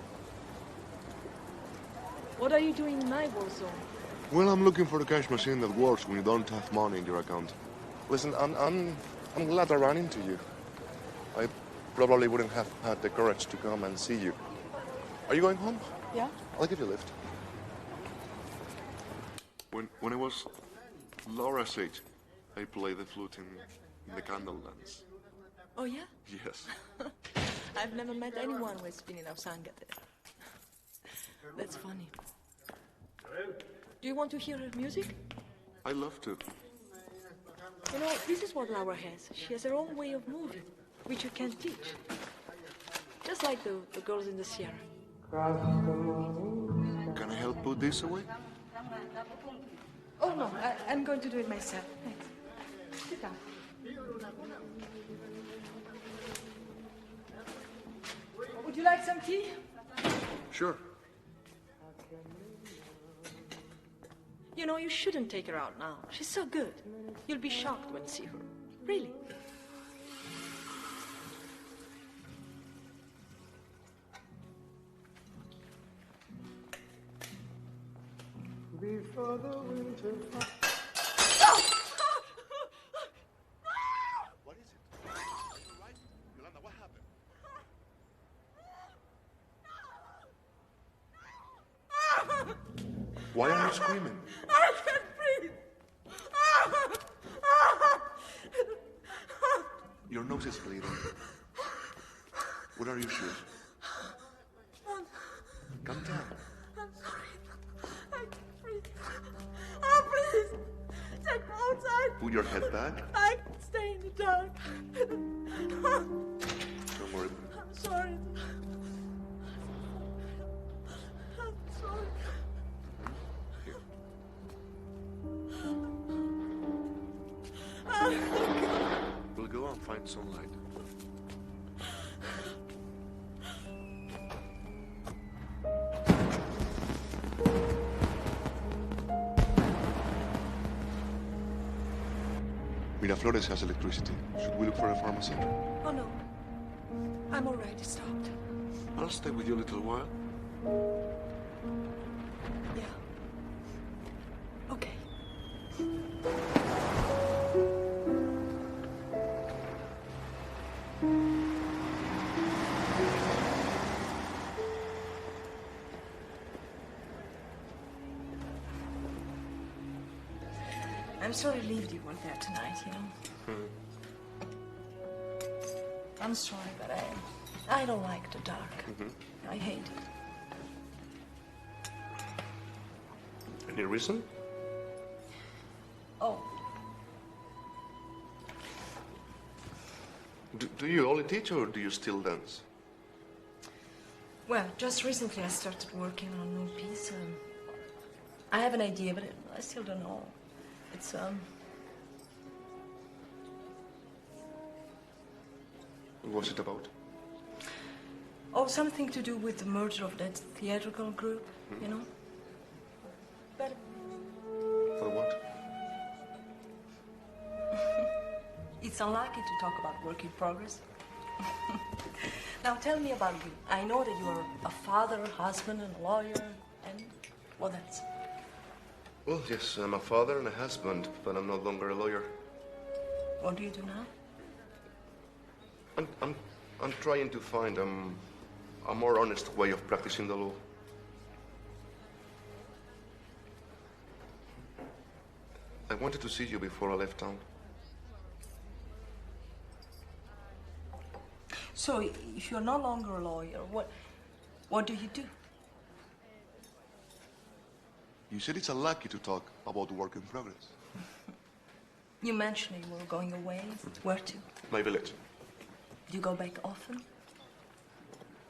What are you doing in my war zone? Well, I'm looking for a cash machine that works when you don't have money in your account. Listen, I'm glad I ran into you. I probably wouldn't have had the courage to come and see you. Are you going home? Yeah? I'll give you a lift. When I was Laura's age, I played the flute in the candle dance. Oh, yeah? Yes. I've never met anyone who has been in Sangate. That's funny. Do you want to hear her music? I'd love to. You know, this is what Laura has. She has her own way of moving, which you can't teach. Just like the girls in the Sierra. Can I help put this away? Oh, no, I'm going to do it myself. Thanks. Sit down. Would you like some tea? Sure. You know, you shouldn't take her out now. She's so good. You'll be shocked when you see her. Really. for the winter. What is it? Are you all right? Yolanda, what happened? Why are you screaming? I can't breathe. Your nose is bleeding. What are your shoes? Calm down. I'm sorry. I can't breathe. Oh, please. Take me outside. Put your head back. I can stay in the dark. Don't worry. I'm sorry. I'm sorry. We'll go and find sunlight. Miraflores has electricity. Should we look for a pharmacy? Oh, no. I'm all right. It stopped. I'll stay with you a little while. Yeah. Okay. I'm so relieved you weren't there tonight, you know. I'm sorry, but I don't like the dark. I hate it. Any reason? Oh, Do you only teach or do you still dance? well, just recently I started working on a new piece. I have an idea, but I still don't know. It's, What's it about? oh, something to do with the merger of that theatrical group, you know? But For what? it's unlucky to talk about work in progress. Now tell me about you. I know that you're a father, a husband, and a lawyer, and what else? Well, yes, I'm a father and a husband, but I'm no longer a lawyer. What do you do now? I'm trying to find a more honest way of practicing the law. I wanted to see you before I left town. So, if you're no longer a lawyer, what do you do? You said it's unlucky to talk about work in progress. You mentioned you were going away. Where to? My village. Do you go back often?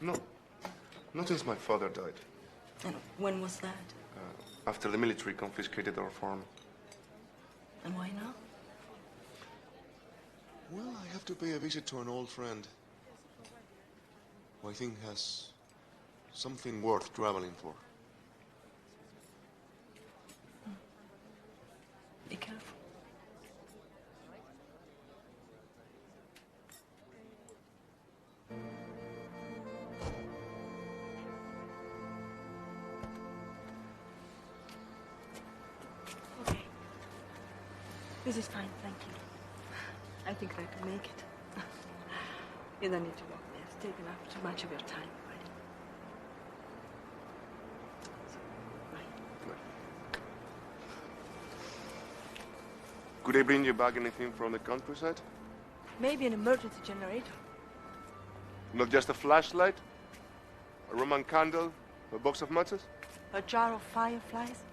No, not since my father died. And when was that? After the military confiscated our farm. And why now? Well, I have to pay a visit to an old friend who I think has something worth traveling for. Be careful. Okay. This is fine, thank you. I think I can make it. You don't need to walk me. It's taken up too much of your time already. Could I bring you back anything from the countryside? Maybe an emergency generator. Not just a flashlight? A Roman candle? A box of matches? A jar of fireflies.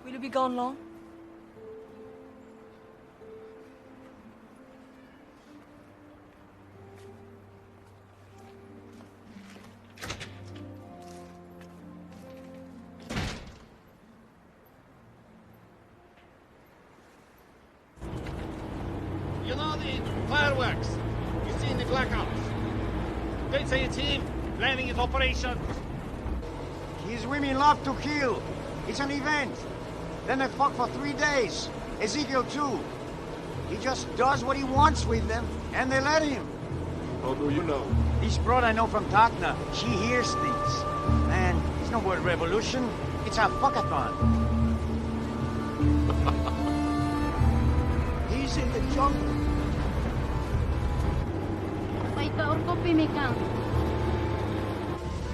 Will you be gone long? You know the fireworks you see in the blackouts? They say a team planning his operation. These women love to kill. It's an event. Then they fuck for 3 days. Ezekiel too. He just does what he wants with them, and they let him. How do you know? This broad I know from Tacna. She hears things. Man, it's no word revolution. It's a fuckathon. He's in the jungle. Paita orko pimikan.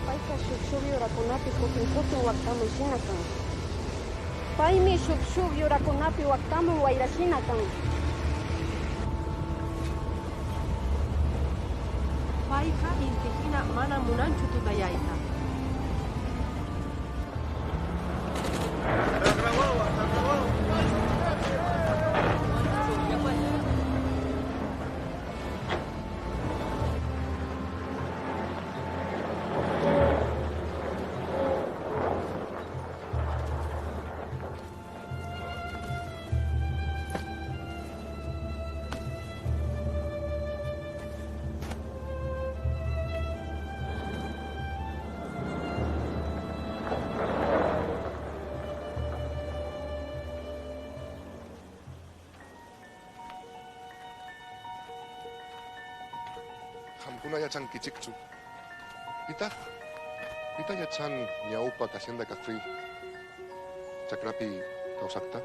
Paika shukshubyo rakunapi kukinkutu waktamu shinakan. Paimi shukshubyo rakunapi waktamu wairashinakan. Paika intikina mana munanchu tutayaita. Hamkuna yachan kichikchu. Pita yachan ñaupa hacienda café. Chakrapi kausakta.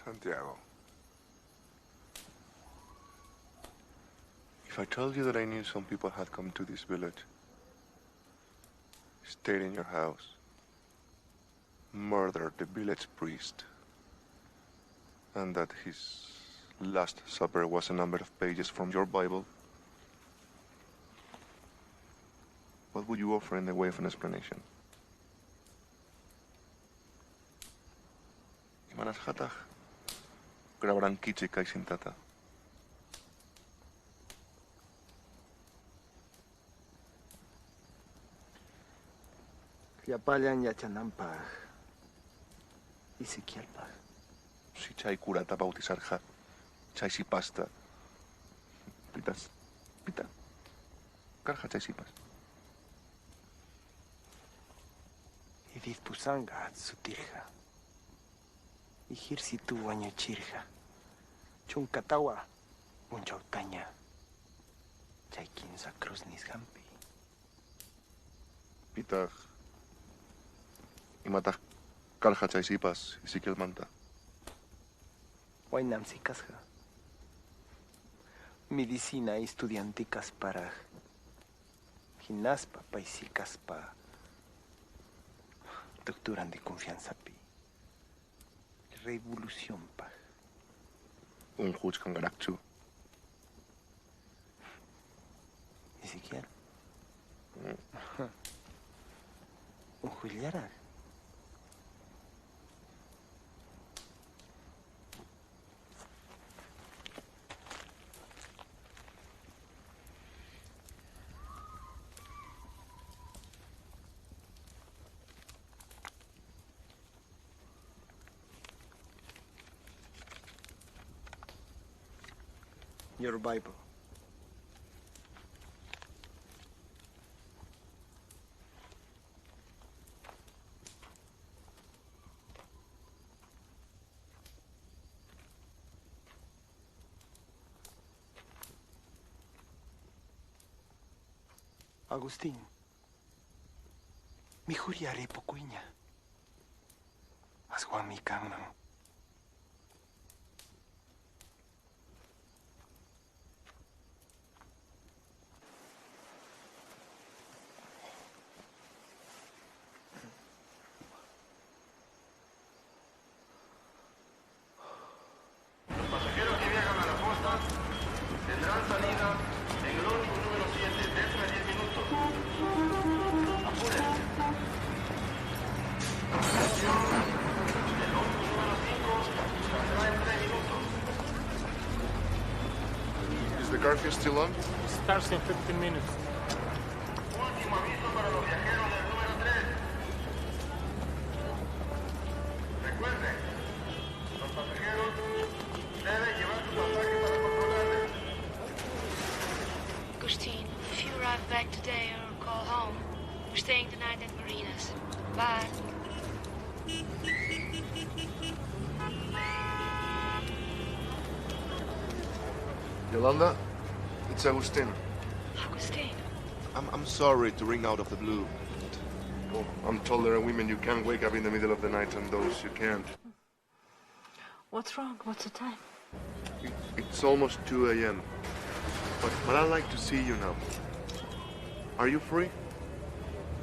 Santiago. If I told you that I knew some people had come to this village, stayed in your house, murdered the village priest, and that his last supper was a number of pages from your Bible, what would you offer in the way of an explanation? Imanas hatach, grabarán kichika y sintata. Yapalyan yachanampaj. Isiquialpaj. Si chay curata bautizarja, chay si pasta. Pitas, pita. Carja chay sipas. Idith pusanga sutirja. Ihir si tu waño chirja. Chunkatawa, unchautaña. Chay kinsa cruz nisgampi. Pitach. Y matas carja chay sipas y siquiel manta. Wainam si casja. Medicina estudianticas para ginaspa paisicaspa doctoran de confianza pi. revolución, pa. Un huts kangarakchu. Ni siquiera. Un juliara. Your Bible. Agustín, mi juriare pokuinya. Aswami kangnam. Is the curfew still on? Starts in 15 minutes. Agustin, if you arrive back today or call home, we're staying the night at Marina's. Bye. Yolanda, it's Agustin. Agustin? I'm sorry to ring out of the blue. Well, I'm told there are women you can't wake up in the middle of the night and those you can't. What's wrong? What's the time? It's almost 2 a.m. But I'd like to see you now. Are you free?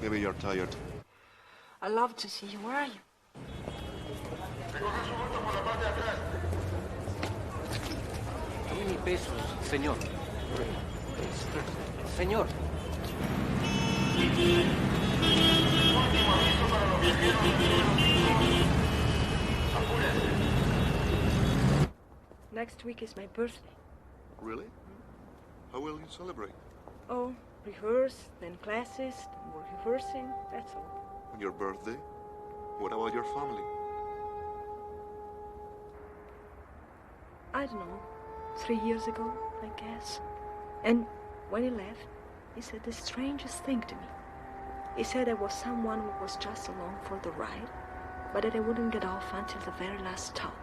Maybe you're tired. I love to see you. Where are you? Pesos, señor. Señor. Next week is my birthday. Really? How will you celebrate? Oh, rehearse, then classes, then more rehearsing, that's all. On your birthday? What about your family? I don't know. 3 years ago, I guess. And when he left, he said the strangest thing to me. He said I was someone who was just along for the ride, but that I wouldn't get off until the very last stop.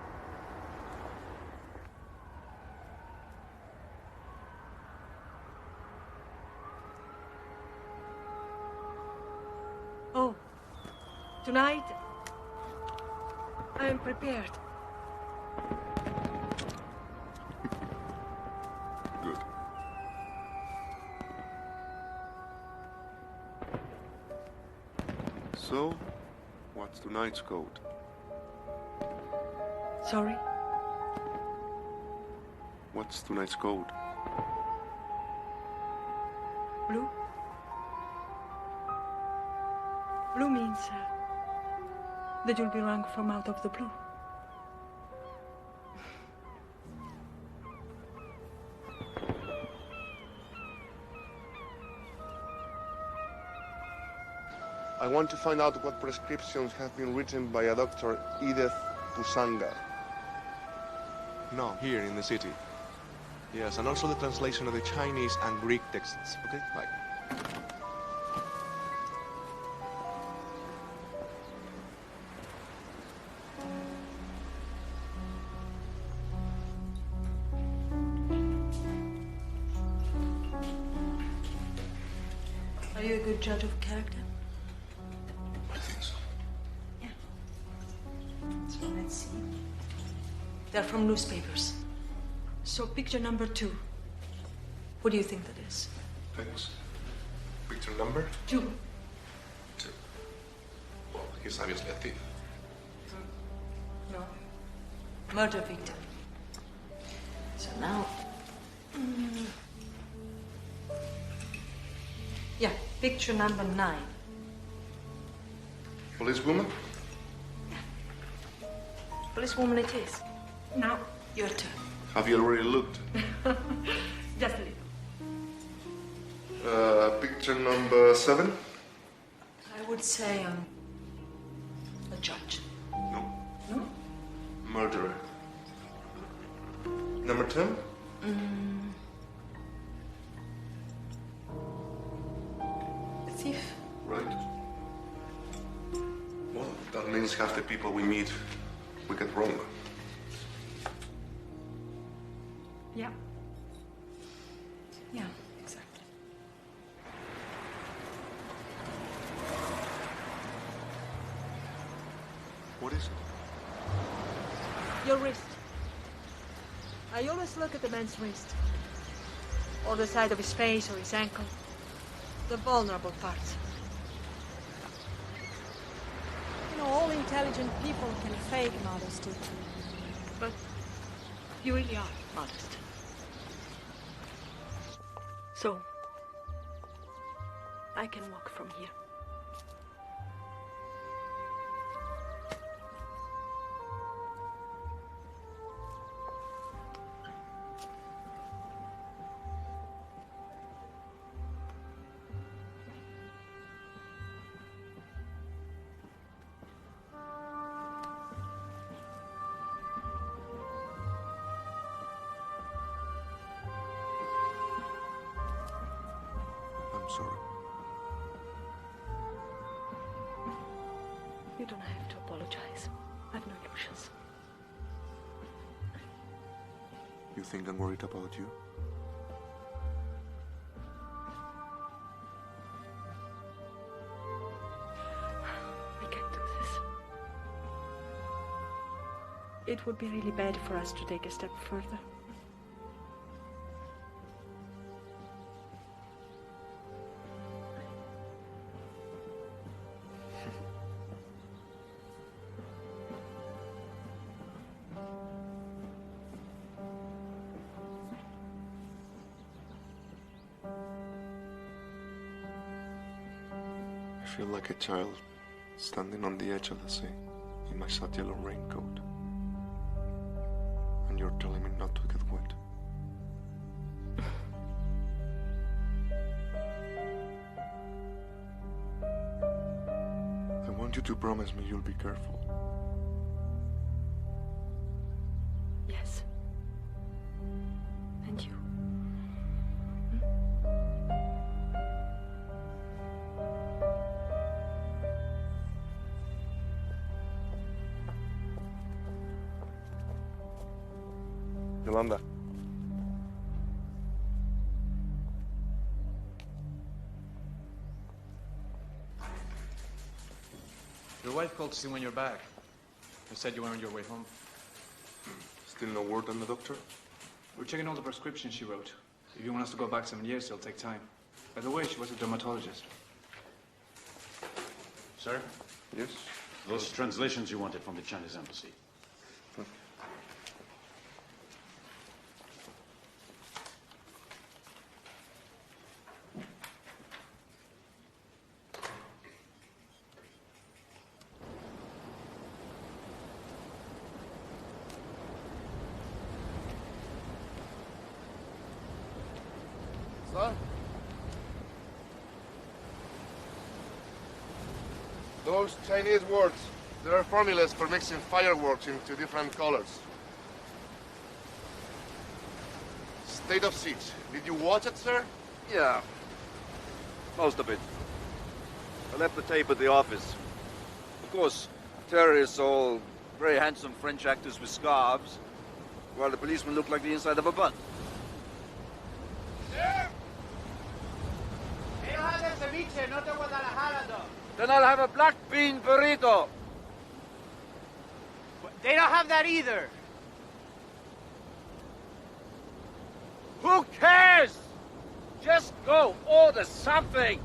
Oh, tonight, I am prepared. Good. So, what's tonight's code? Sorry? What's tonight's code? Blue? Blue means that you'll be rung from out of the blue. I want to find out what prescriptions have been written by a Dr. Edith Pusanga. No, here in the city. Yes, and also the translation of the Chinese and Greek texts. Okay, bye. Are you a good judge of character? I think so. Yeah. So let's see. They're from newspapers. So picture number 2. What do you think that is? Thanks. Picture number? 2. 2. Well, he's obviously a thief. No. Murder victim. So now... Yeah, picture number 9. Policewoman? Policewoman it is. Now, your turn. Have you already looked? Just a little. Picture number 7? I would say, a judge. No. No? Murderer. Number 10? A thief. Right. Well, that means half the people we meet, we get wrong. Yeah. Yeah, exactly. What is it? Your wrist. I always look at the man's wrist. Or the side of his face or his ankle. The vulnerable parts. You know, all intelligent people can fake modesty. But you really are modest. So, I can walk from here. Sorry. You don't have to apologize. I've no illusions. You think I'm worried about you? I can't do this. It would be really bad for us to take a step further. I feel like a child standing on the edge of the sea in my sad yellow raincoat. And you're telling me not to get wet. I want you to promise me you'll be careful. Yes. And you? Yolanda. Your wife called to see when you're back. You said you were on your way home. Still no word on the doctor? We're checking all the prescriptions she wrote. If you want us to go back 7 years, it'll take time. By the way, she was a dermatologist. Sir? Yes? Those translations you wanted from the Chinese embassy. Son? Those Chinese words, there are formulas for mixing fireworks into different colors. State of Siege. Did you watch it, sir? Yeah. Most of it. I left the tape at the office. Of course, terrorists are all very handsome French actors with scarves, while the policemen look like the inside of a bun. Then I'll have a black bean burrito. They don't have that either. Who cares? Just go order something.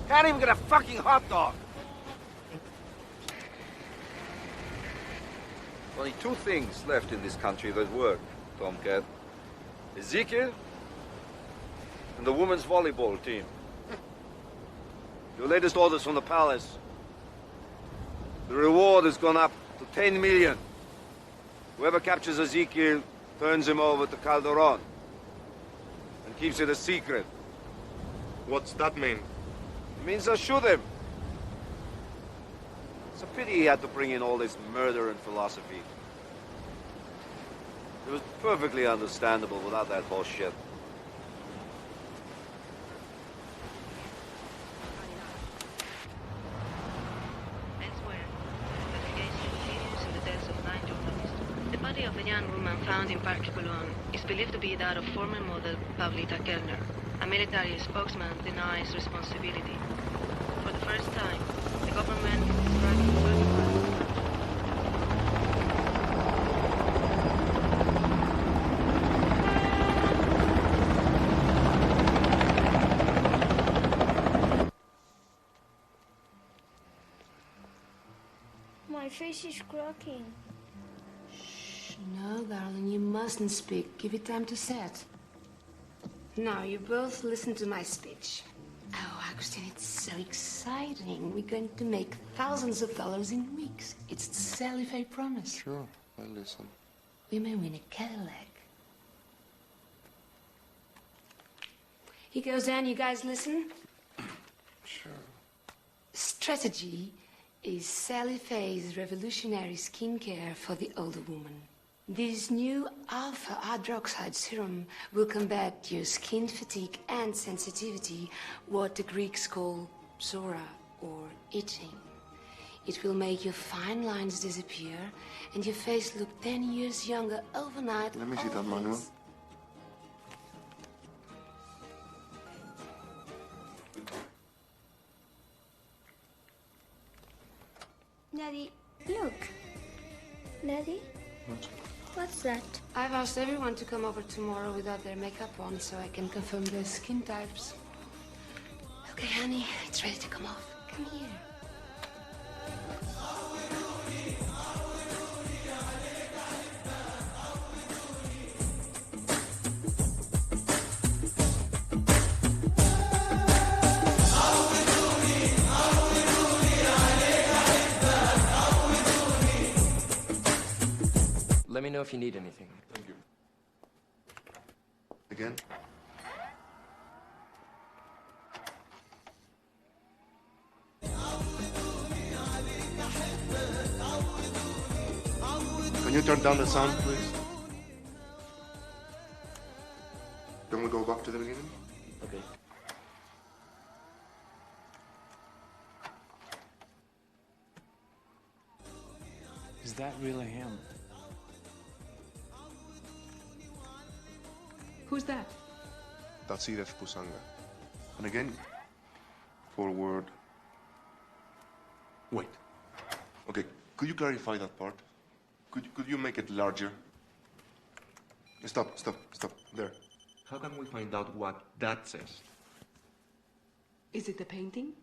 Can't even get a fucking hot dog. only two things left in this country that work, Tomcat. Ezekiel and the women's volleyball team. Your latest orders from the palace. The reward has gone up to 10 million. Whoever captures Ezekiel turns him over to Calderon and keeps it a secret. What's that mean? It means I'll shoot him. It's a pity he had to bring in all this murder and philosophy. It was perfectly understandable without that horse shit. The body of a young woman found in Parque Colón is believed to be that of former model Pablita Kellner. A military spokesman denies responsibility. For the first time, the government is describing My face is cracking. No, darling, you mustn't speak. Give it time to set. Now, you both listen to my speech. Oh, Agustin, it's so exciting. We're going to make thousands of dollars in weeks. It's the Salify promise. Sure, I'll listen. We may win a Cadillac. He goes down, you guys listen? Sure. Strategy is Sally Faye's revolutionary skincare for the older woman. This new alpha hydroxide serum will combat your skin fatigue and sensitivity, what the Greeks call psora, or itching. It will make your fine lines disappear and your face look 10 years younger overnight. Let me see that manual. Daddy, look. Daddy? What? What's that? I've asked everyone to come over tomorrow without their makeup on so I can confirm their skin types. Okay, honey, it's ready to come off. Come here. Let me know if you need anything. Thank you. Again? Can you turn down the sound, please? Can we go back to the beginning? Okay. Is that really him? Who's that? That's Iref Pusanga. And again, forward. Wait. Okay, could you clarify that part? Could you make it larger? Stop. There. How can we find out what that says? Is it the painting?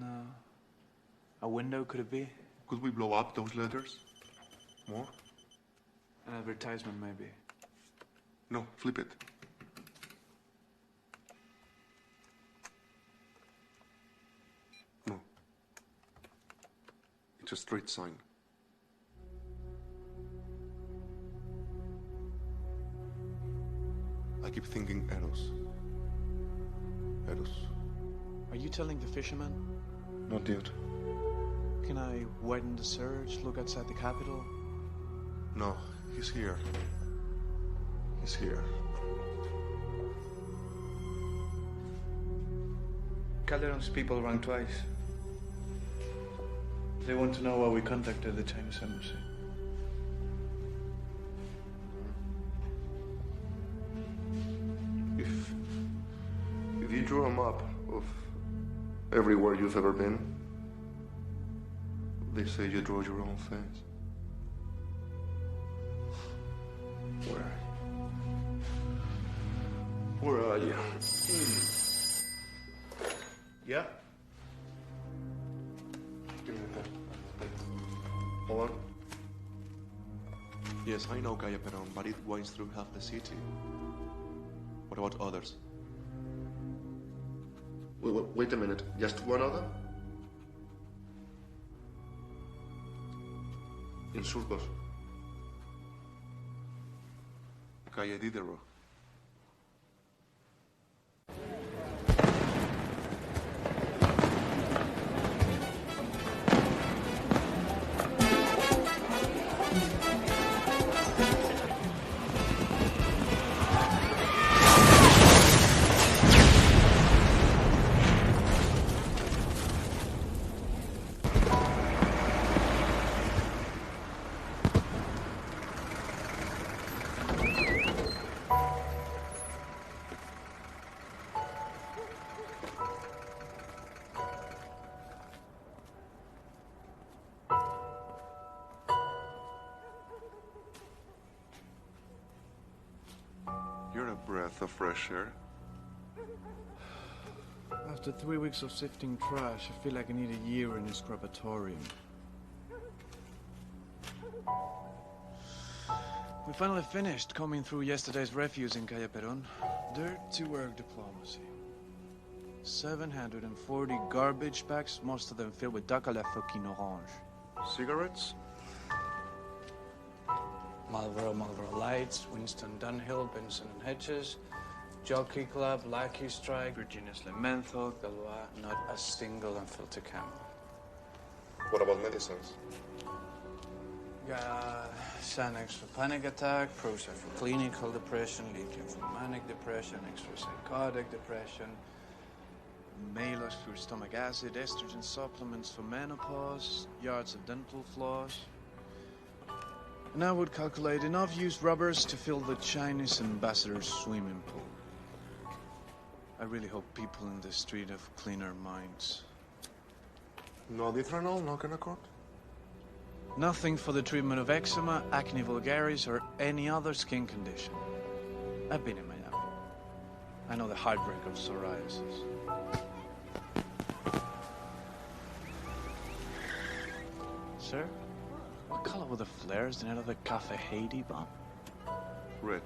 No. A window, could it be? Could we blow up those letters? More? An advertisement, maybe. No, flip it. No. It's a straight sign. I keep thinking Eros. Eros. Are you telling the fisherman? Not yet. Can I widen the search, look outside the capital? No, he's here. He's here. Calderon's people rang twice. They want to know why we contacted the Chinese embassy. If you drew a map of everywhere you've ever been, they say you draw your own face. Where are you? Yeah? Give me the pen. Hold on. Yes, I know Calle Perón, but it winds through half the city. What about others? Wait a minute. Just one other? In Surcos. Calle Diderot. You're a breath of fresh air. After 3 weeks of sifting trash, I feel like I need a year in a scrubatorium. We finally finished combing through yesterday's refuse in Calle Perón. Dirty work diplomacy. 740 garbage bags, most of them filled with Duck à la fucking orange. Cigarettes? Marlboro Lights, Winston Dunhill, Benson and Hedges, Jockey Club, Lucky Strike, Virginia Slim Menthol, Galois, not a single unfiltered Camel. What about medicines? Got Xanax for panic attack, Prozac for clinical depression, lithium for manic depression, extra psychotic depression, Malos for stomach acid, estrogen supplements for menopause, yards of dental floss. And I would calculate enough used rubbers to fill the Chinese ambassador's swimming pool. I really hope people in the street have cleaner minds. No Ditranol, no Kenacort? Nothing for the treatment of eczema, acne vulgaris, or any other skin condition. I've been in Miami. I know the heartbreak of psoriasis. Sir? What color were the flares in out of the Cafe Haiti bomb? Red.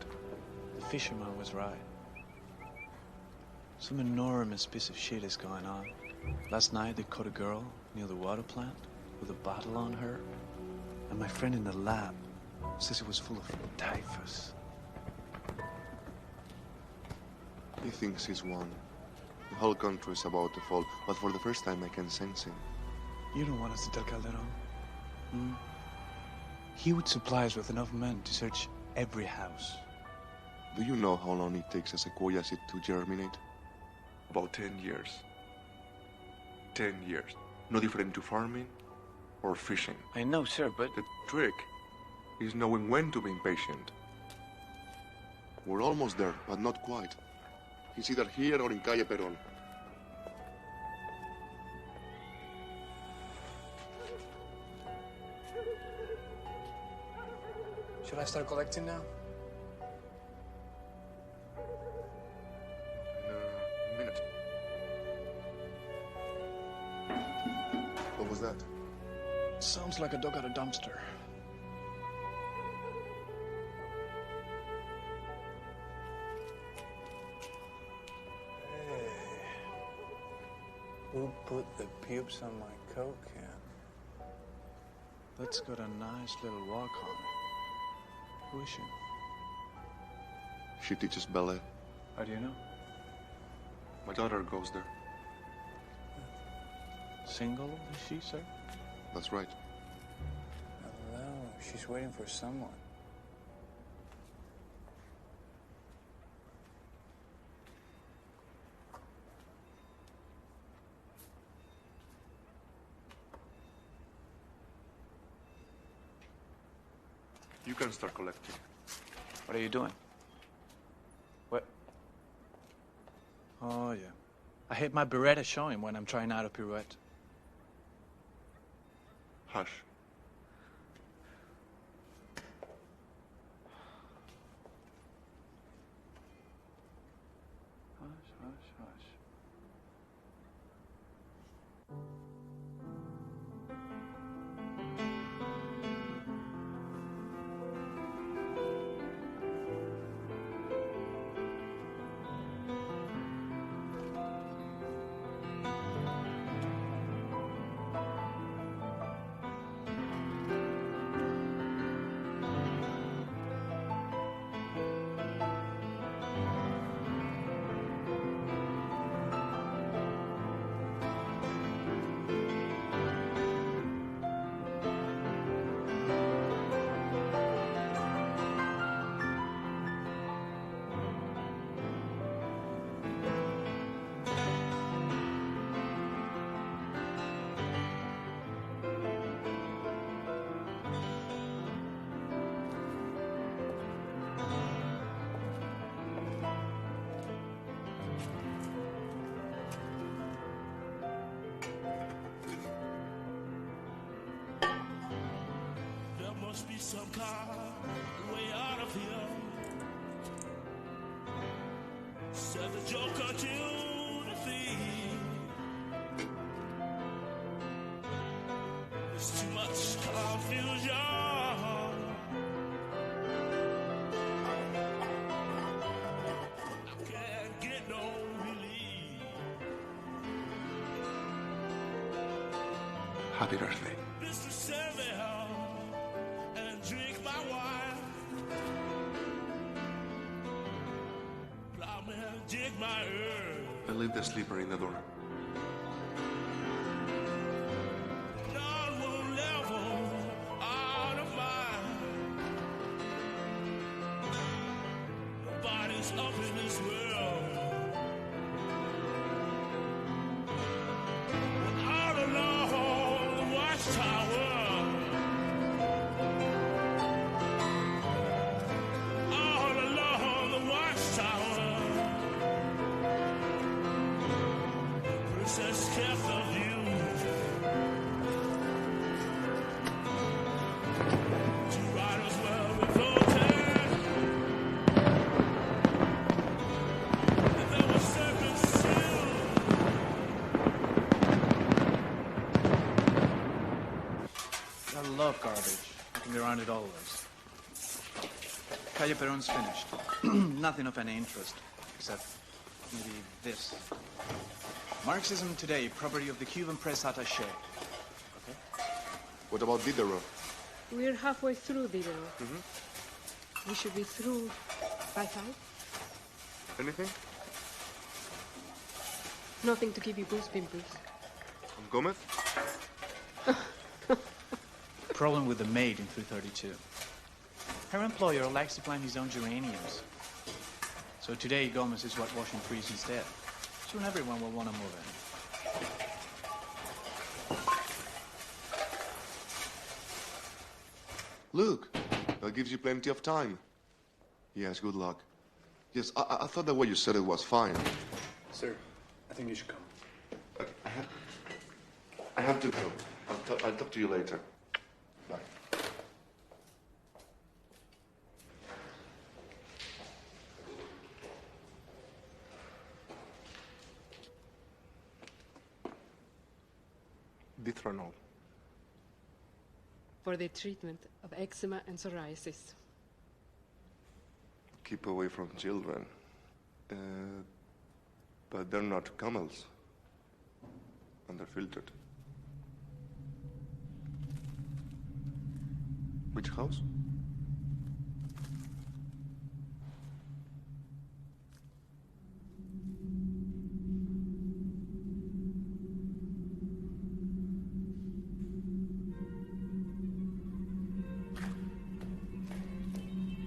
The fisherman was right. Some enormous piece of shit is going on. Last night they caught a girl near the water plant with a bottle on her. And my friend in the lab says it was full of typhus. He thinks he's won. The whole country is about to fall, but for the first time I can sense him. You don't want us to tell Calderon? Hmm? He would supply us with enough men to search every house. Do you know how long it takes a sequoia seed to germinate? About 10 years. 10 years. No different to farming or fishing. I know, sir, but... The trick is knowing when to be impatient. We're almost there, but not quite. He's either here or in Calle Perón. Should I start collecting now? In a minute. What was that? Sounds like a dog at a dumpster. Hey. Who put the pubes on my Coke can? That's got a nice little walk on it. Who is she? She teaches ballet. How do you know? My daughter goes there. Single, is she, sir? That's right. Hello, she's waiting for someone. You can start collecting. What are you doing? What? Oh, yeah. I hit my Beretta showing when I'm trying out a pirouette. Hush. Hush, hush, hush. must be some kind of way out of here. Said the joker to the thief. There's too much confusion. I can't get no relief. Happy birthday. Mr. Send me home and drink my wine. Plowman, dig my earth. I leave the sleeper in the door. None will level out of mine. Nobody's up in this world. All alone, the watchtower. All alone, the watchtower. Princess kept the view. Two riders were revolted. And there were serpents still. I love garbage. I can be around it always. Calle Perón's finished. Nothing of any interest, except maybe this. Marxism Today, property of the Cuban press attaché. Okay. What about Diderot? We're halfway through, Diderot. We should be through by 5. Anything? Nothing to give you goose pimples. From Gomez? Problem with the maid in 332. Her employer likes to plant his own geraniums. So today Gomez is washing trees instead. Soon everyone will want to move in. Look, that gives you plenty of time. Yes, good luck. Yes, I thought the way you said it was fine. Sir, I think you should come. I have to go. I'll talk to you later. Bye. Ditronol. For the treatment of eczema and psoriasis. Keep away from children. But they're not camels. And they're filtered. Which house?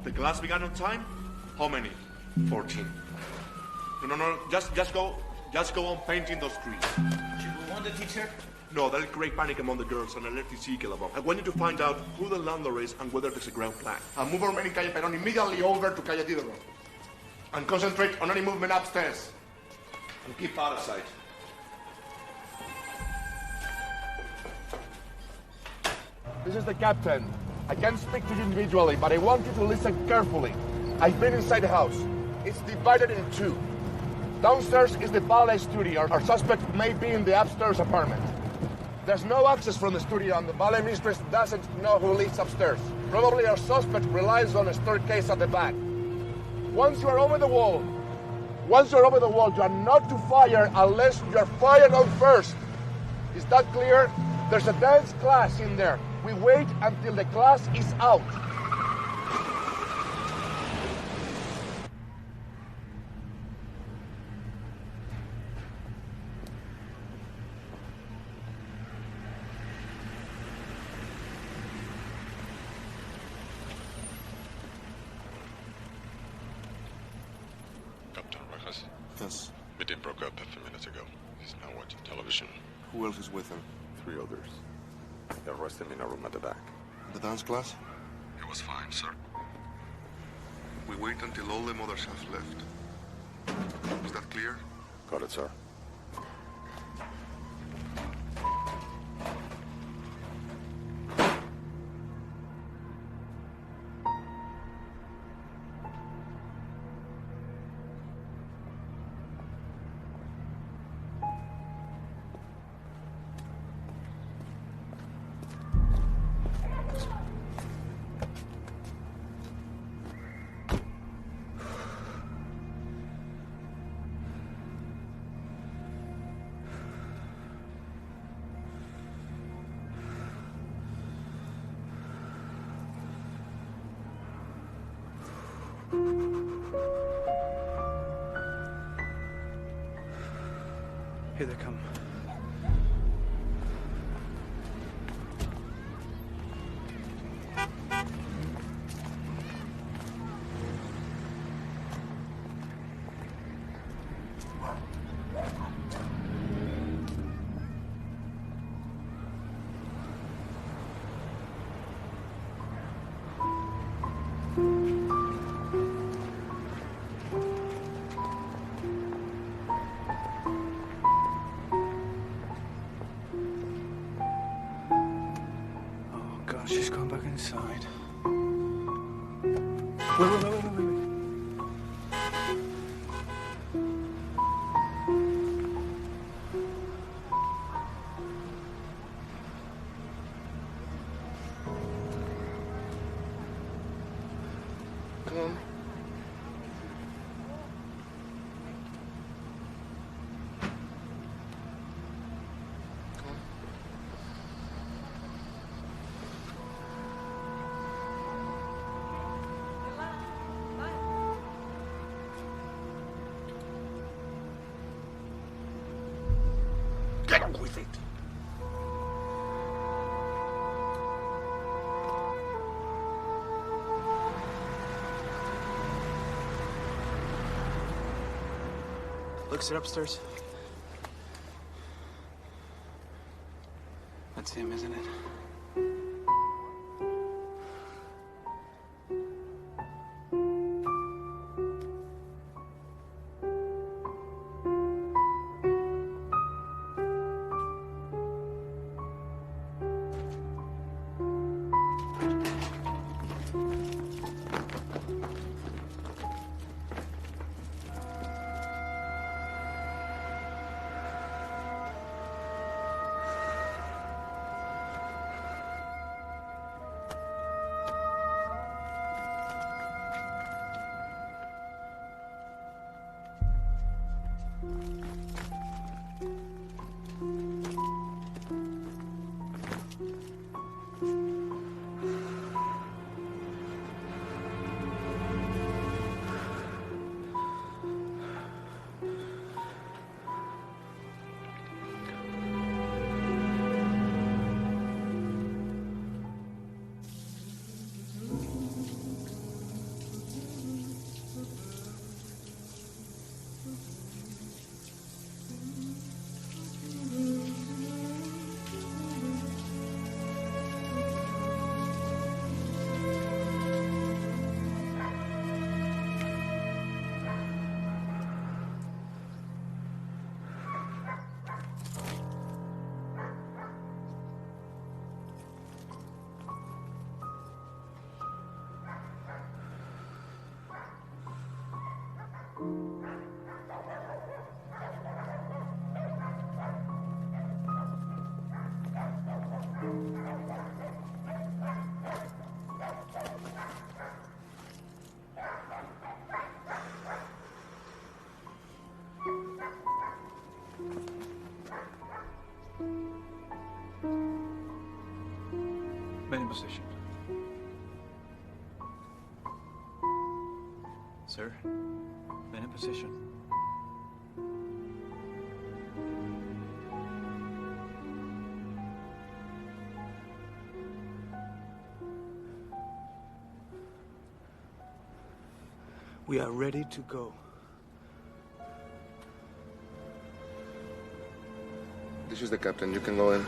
The class began on time? How many? 14. No. Just go on painting those trees. Should we warn the teacher? No, that'll create panic among the girls and alert Ezekiel above. I want you to find out who the landlord is and whether there's a ground plan. And move our men in Calle Perón immediately over to Calle Diderot. And concentrate on any movement upstairs. And keep out of sight. This is the captain. I can't speak to you individually, but I want you to listen carefully. I've been inside the house. It's divided in 2. Downstairs is the ballet studio. Our suspect may be in the upstairs apartment. There's no access from the studio, and the ballet mistress doesn't know who lives upstairs. Probably our suspect relies on a staircase at the back. Once you are over the wall, you are not to fire unless you are fired on first. Is that clear? There's a dance class in there. We wait until the class is out. Captain Rojas? Yes. Meeting broke up a few minutes ago. He's now watching television. Who else is with him? 3 others. They arrested him in a room at the back. The dance class? It was fine, sir. We wait until all the mothers have left. Is that clear? Got it, sir. Here they come. She's gone back inside. Wait. Come on. Get on with it. Looks it upstairs. That's him, isn't it? Men in position. Sir, men in position. We are ready to go. This is the captain. You can go in.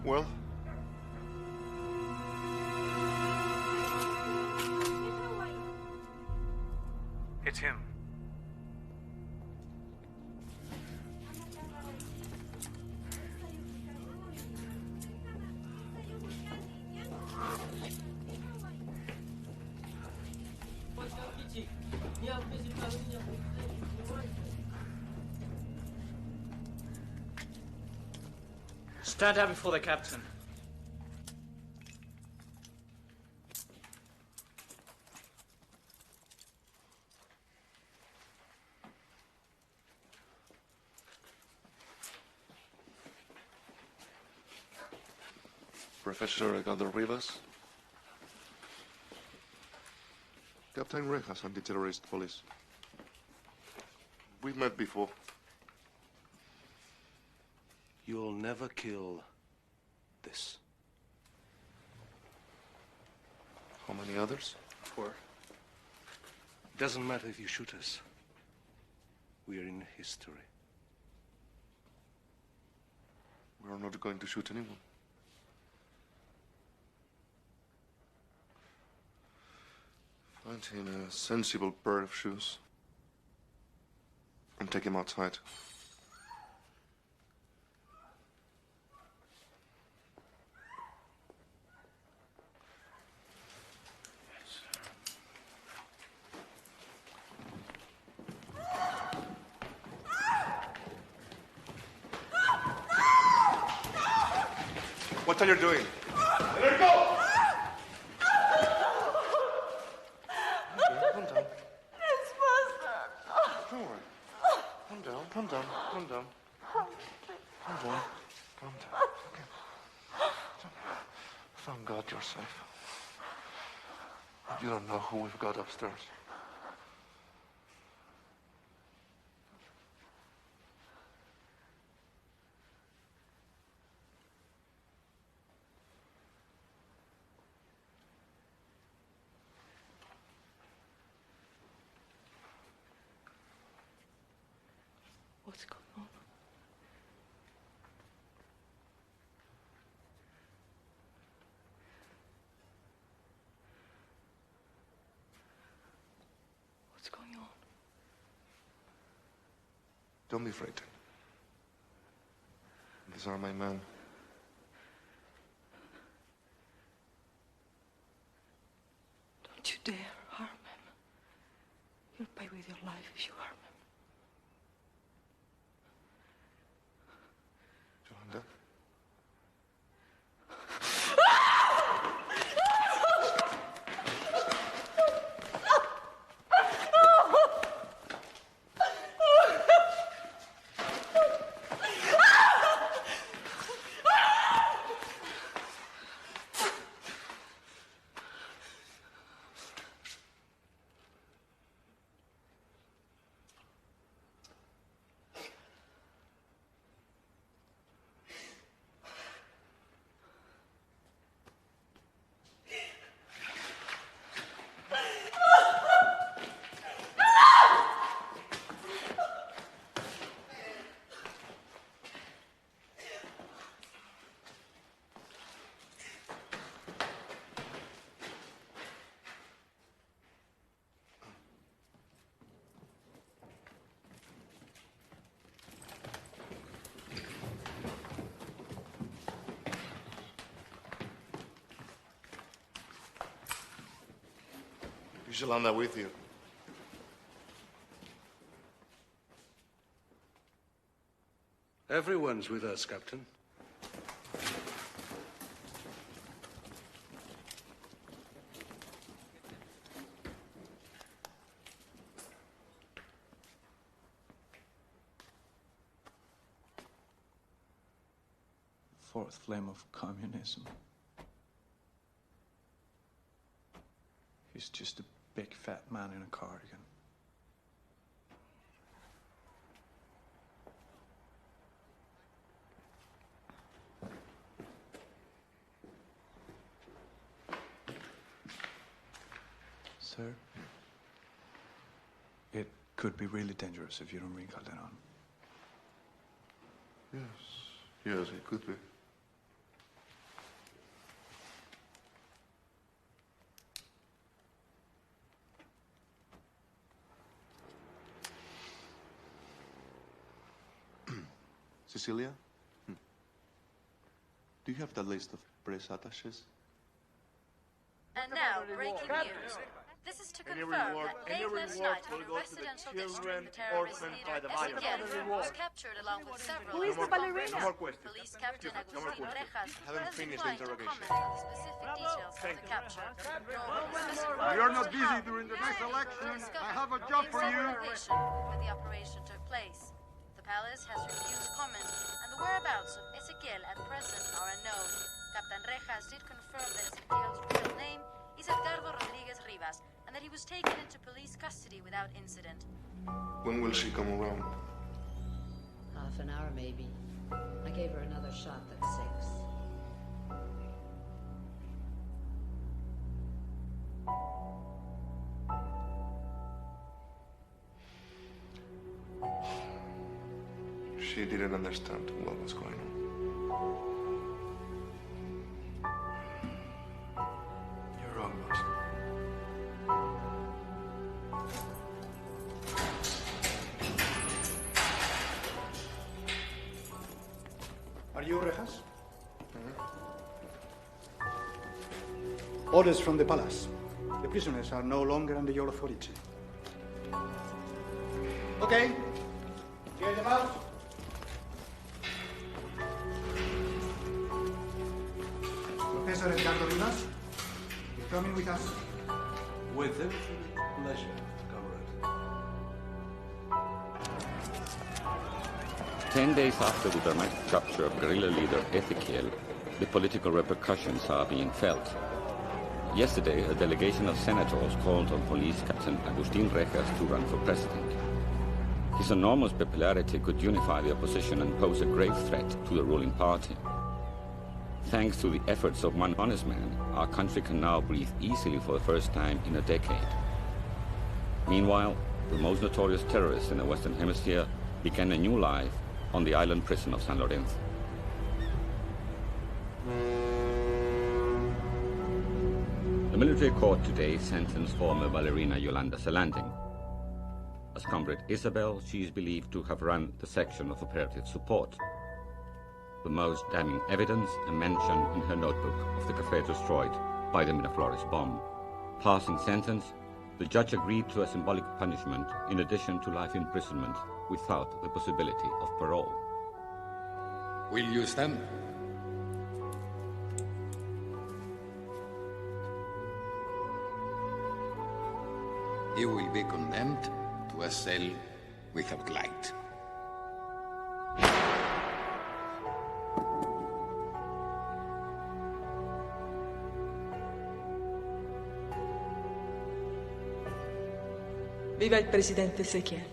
Well? It's him. Stand out before the captain. Professor Ricardo Rivas. Captain Rejas, anti-terrorist police. We've met before. You'll never kill this. How many others? 4. Doesn't matter if you shoot us. We are in history. We're not going to shoot anyone. Find him a sensible pair of shoes and take him outside. What are you doing? Let her go! Calm down. It's faster. Don't worry. Calm down, calm down, calm down. Calm down, calm down. Okay. Thank God you're safe. You don't know who we've got upstairs. What's going on? What's going on? Don't be frightened. These are my men. Don't you dare harm him. You'll pay with your life if you harm him. Yolanda? Is Yolanda with you? Everyone's with us, Captain. Fourth flame of communism. He's just a big fat man in a cardigan. Sir, it could be really dangerous if you don't ring Calderon. Yes, it could be. Cecilia? Do you have the list of press attaches? And now, breaking news. This is to Any confirm reward, that any late last reward night will in a go to the residential children district, the terrorist orphaned leader by the violence. Ezequiel was captured along with several Who is the other ballerina? No more questions. Police Captain No more Agustin questions. Rejas Haven't has finished the declined to interrogation. comment on the specific details of the capture. We are not busy during the next election. I have a job for you. Where the operation took place. The palace has refused comment, and the whereabouts of Ezequiel at present are unknown. Captain Rejas did confirm that Ezequiel's real name is Edgardo Rodriguez Rivas, and that he was taken into police custody without incident. When will she come around? Half an hour, maybe. I gave her another shot at 6. She didn't understand what was going on. You're wrong, boss. Are you Rejas? Orders from the palace. The prisoners are no longer under your authority. Okay. Clear them out. Professor Edgardo Rivas, you're coming with us. With infinite pleasure, comrade. 10 days after the dramatic capture of guerrilla leader Ezequiel, the political repercussions are being felt. Yesterday, a delegation of senators called on Police Captain Agustin Rejas to run for president. His enormous popularity could unify the opposition and pose a grave threat to the ruling party. Thanks to the efforts of one honest man, our country can now breathe easily for the first time in a decade. Meanwhile, the most notorious terrorist in the Western Hemisphere began a new life on the island prison of San Lorenzo. The military court today sentenced former ballerina Yolanda Salanding. As comrade Isabel, she is believed to have run the section of operative support. The most damning evidence, a mention in her notebook of the cafe destroyed by the Miraflores bomb. Passing sentence, the judge agreed to a symbolic punishment in addition to life imprisonment without the possibility of parole. Will you stand? He will be condemned to a cell without light. Viva il presidente Ezequiel.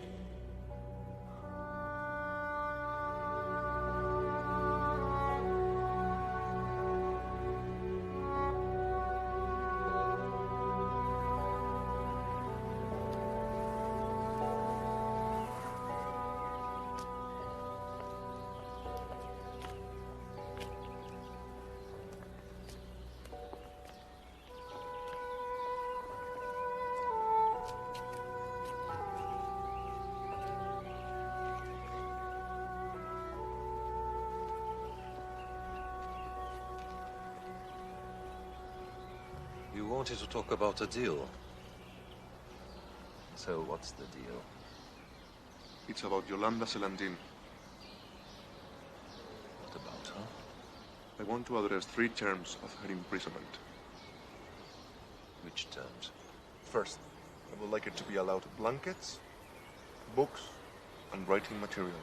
You wanted to talk about a deal. So what's the deal? It's about Yolanda Salandin. What about her? I want to address 3 terms of her imprisonment. Which terms? First, I would like her to be allowed blankets, books, and writing material.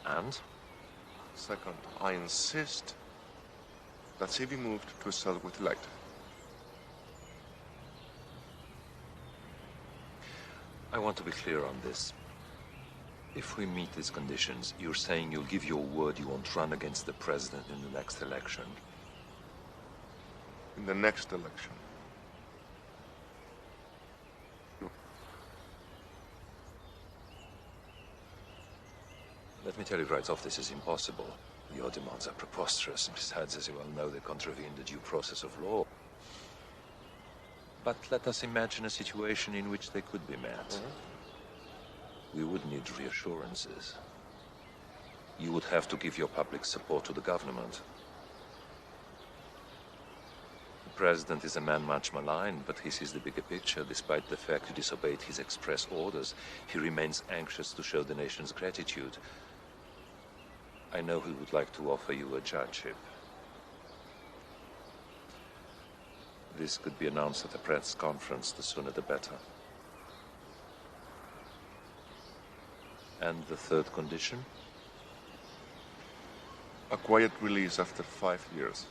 And? Second, I insist that she be moved to a cell with light. I want to be clear on this. If we meet these conditions, you're saying you'll give your word you won't run against the president in the next election? In the next election. No. Let me tell you right off, this is impossible. Your demands are preposterous. Besides, as you well know, they contravene the due process of law. But let us imagine a situation in which they could be met. We would need reassurances. You would have to give your public support to the government. president is a man much maligned, but he sees the bigger picture. Despite the fact you disobeyed his express orders, he remains anxious to show the nation's gratitude. I know he would like to offer you a judgeship. This could be announced at a press conference, the sooner the better. And the third condition? A quiet release after 5 years.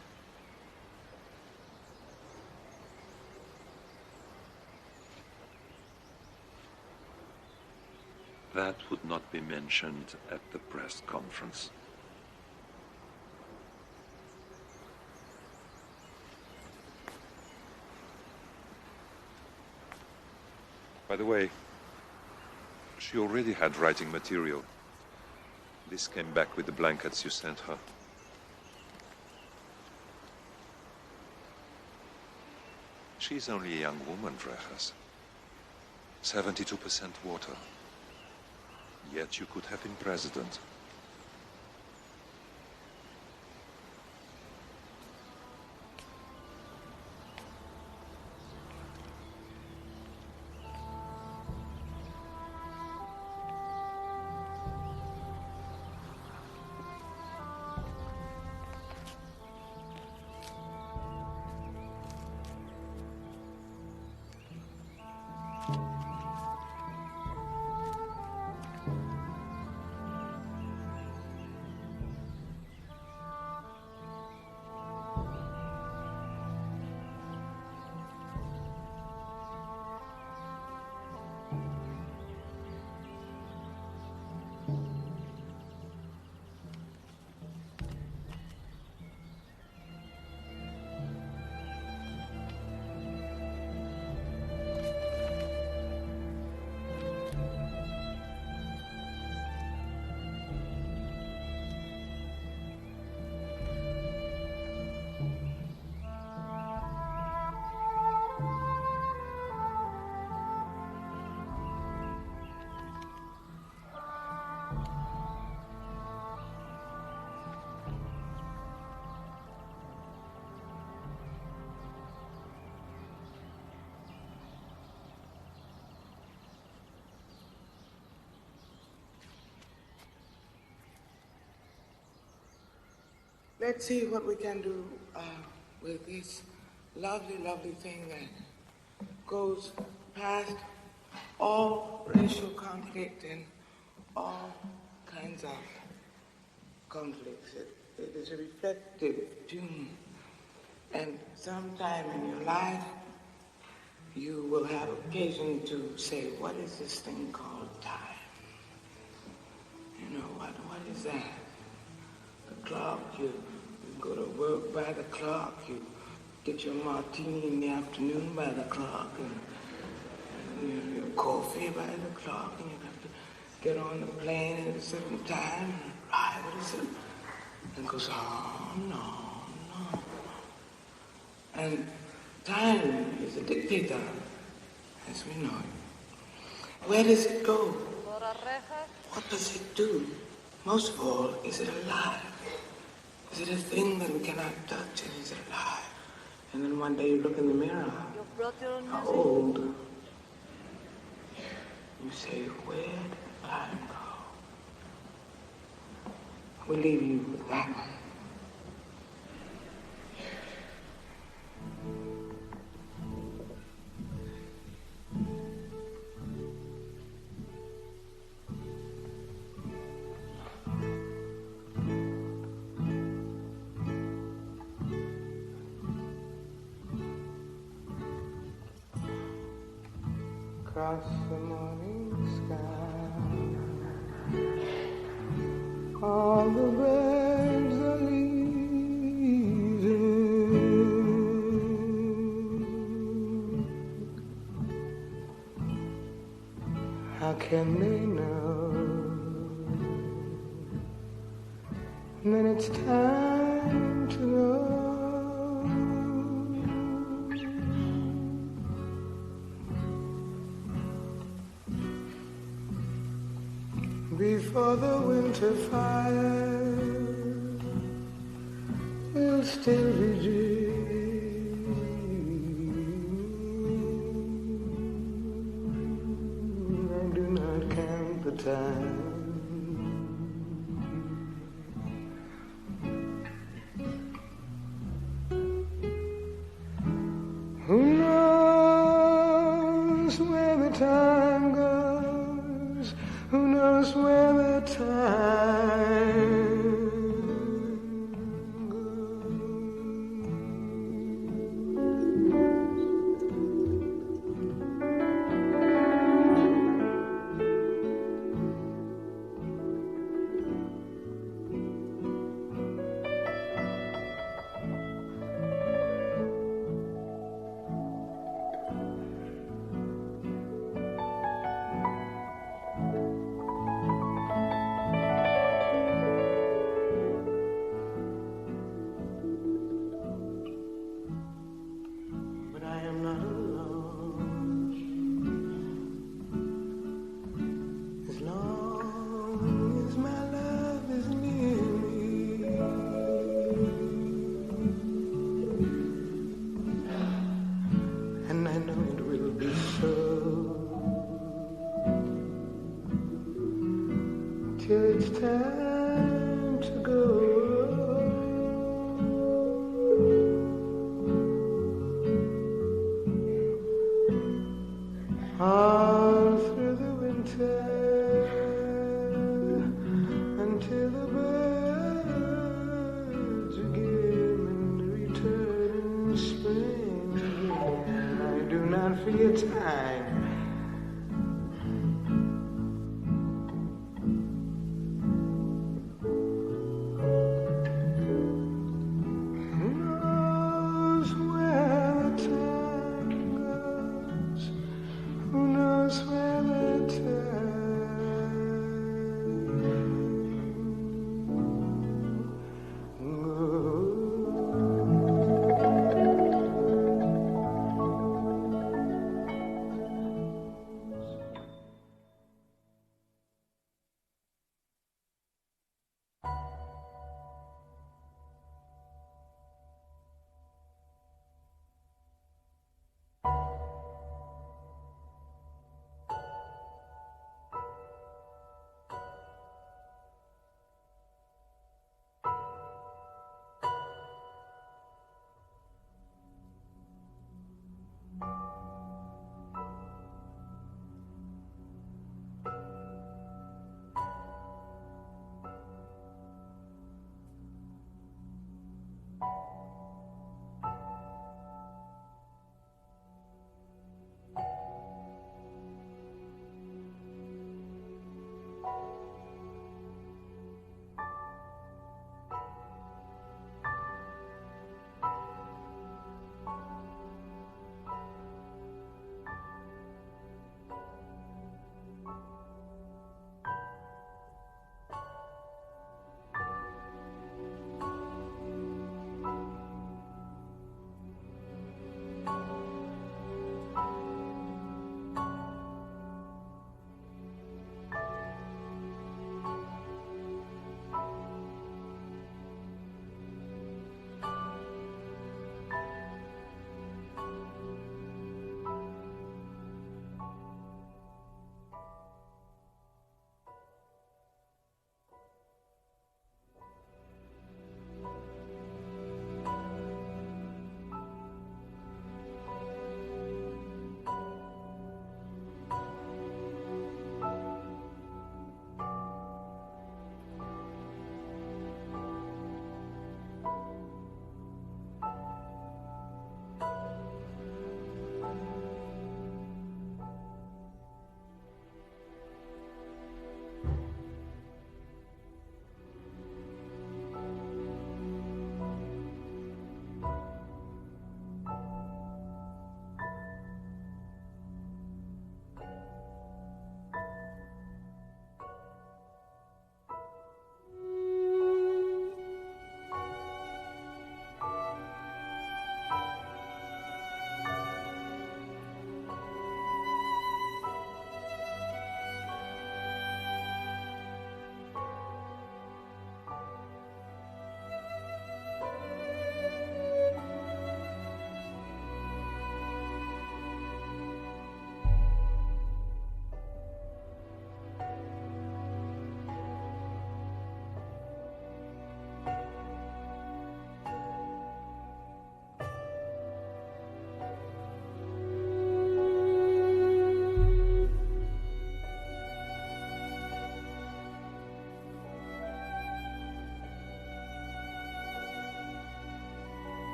That would not be mentioned at the press conference. By the way, she already had writing material. This came back with the blankets you sent her. She's only a young woman, Rejas. 72% water. Yet you could have been president. Let's see what we can do with this lovely, lovely thing that goes past all racial conflict and all kinds of conflicts. It is a reflective tune. And sometime in your life, you will have occasion to say, what is this thing called time? You know, what is that? The clock, you go to work by the clock, you get your martini in the afternoon by the clock, and your coffee by the clock, and you have to get on the plane at a certain time and arrive at a certain, and it goes on, on. And time is a dictator, as we know it. Where does it go? What does it do? Most of all, is it alive? Is it a thing that we cannot touch, and is it alive? And then one day you look in the mirror, how old? You say, where did time go? We'll leave you with that one. Across the morning sky, all the birds are leaving. How can they know that it's time to go? Before the winter fire will still be dreaming. time to go. All through the winter until the birds again return in spring again. I do not fear time.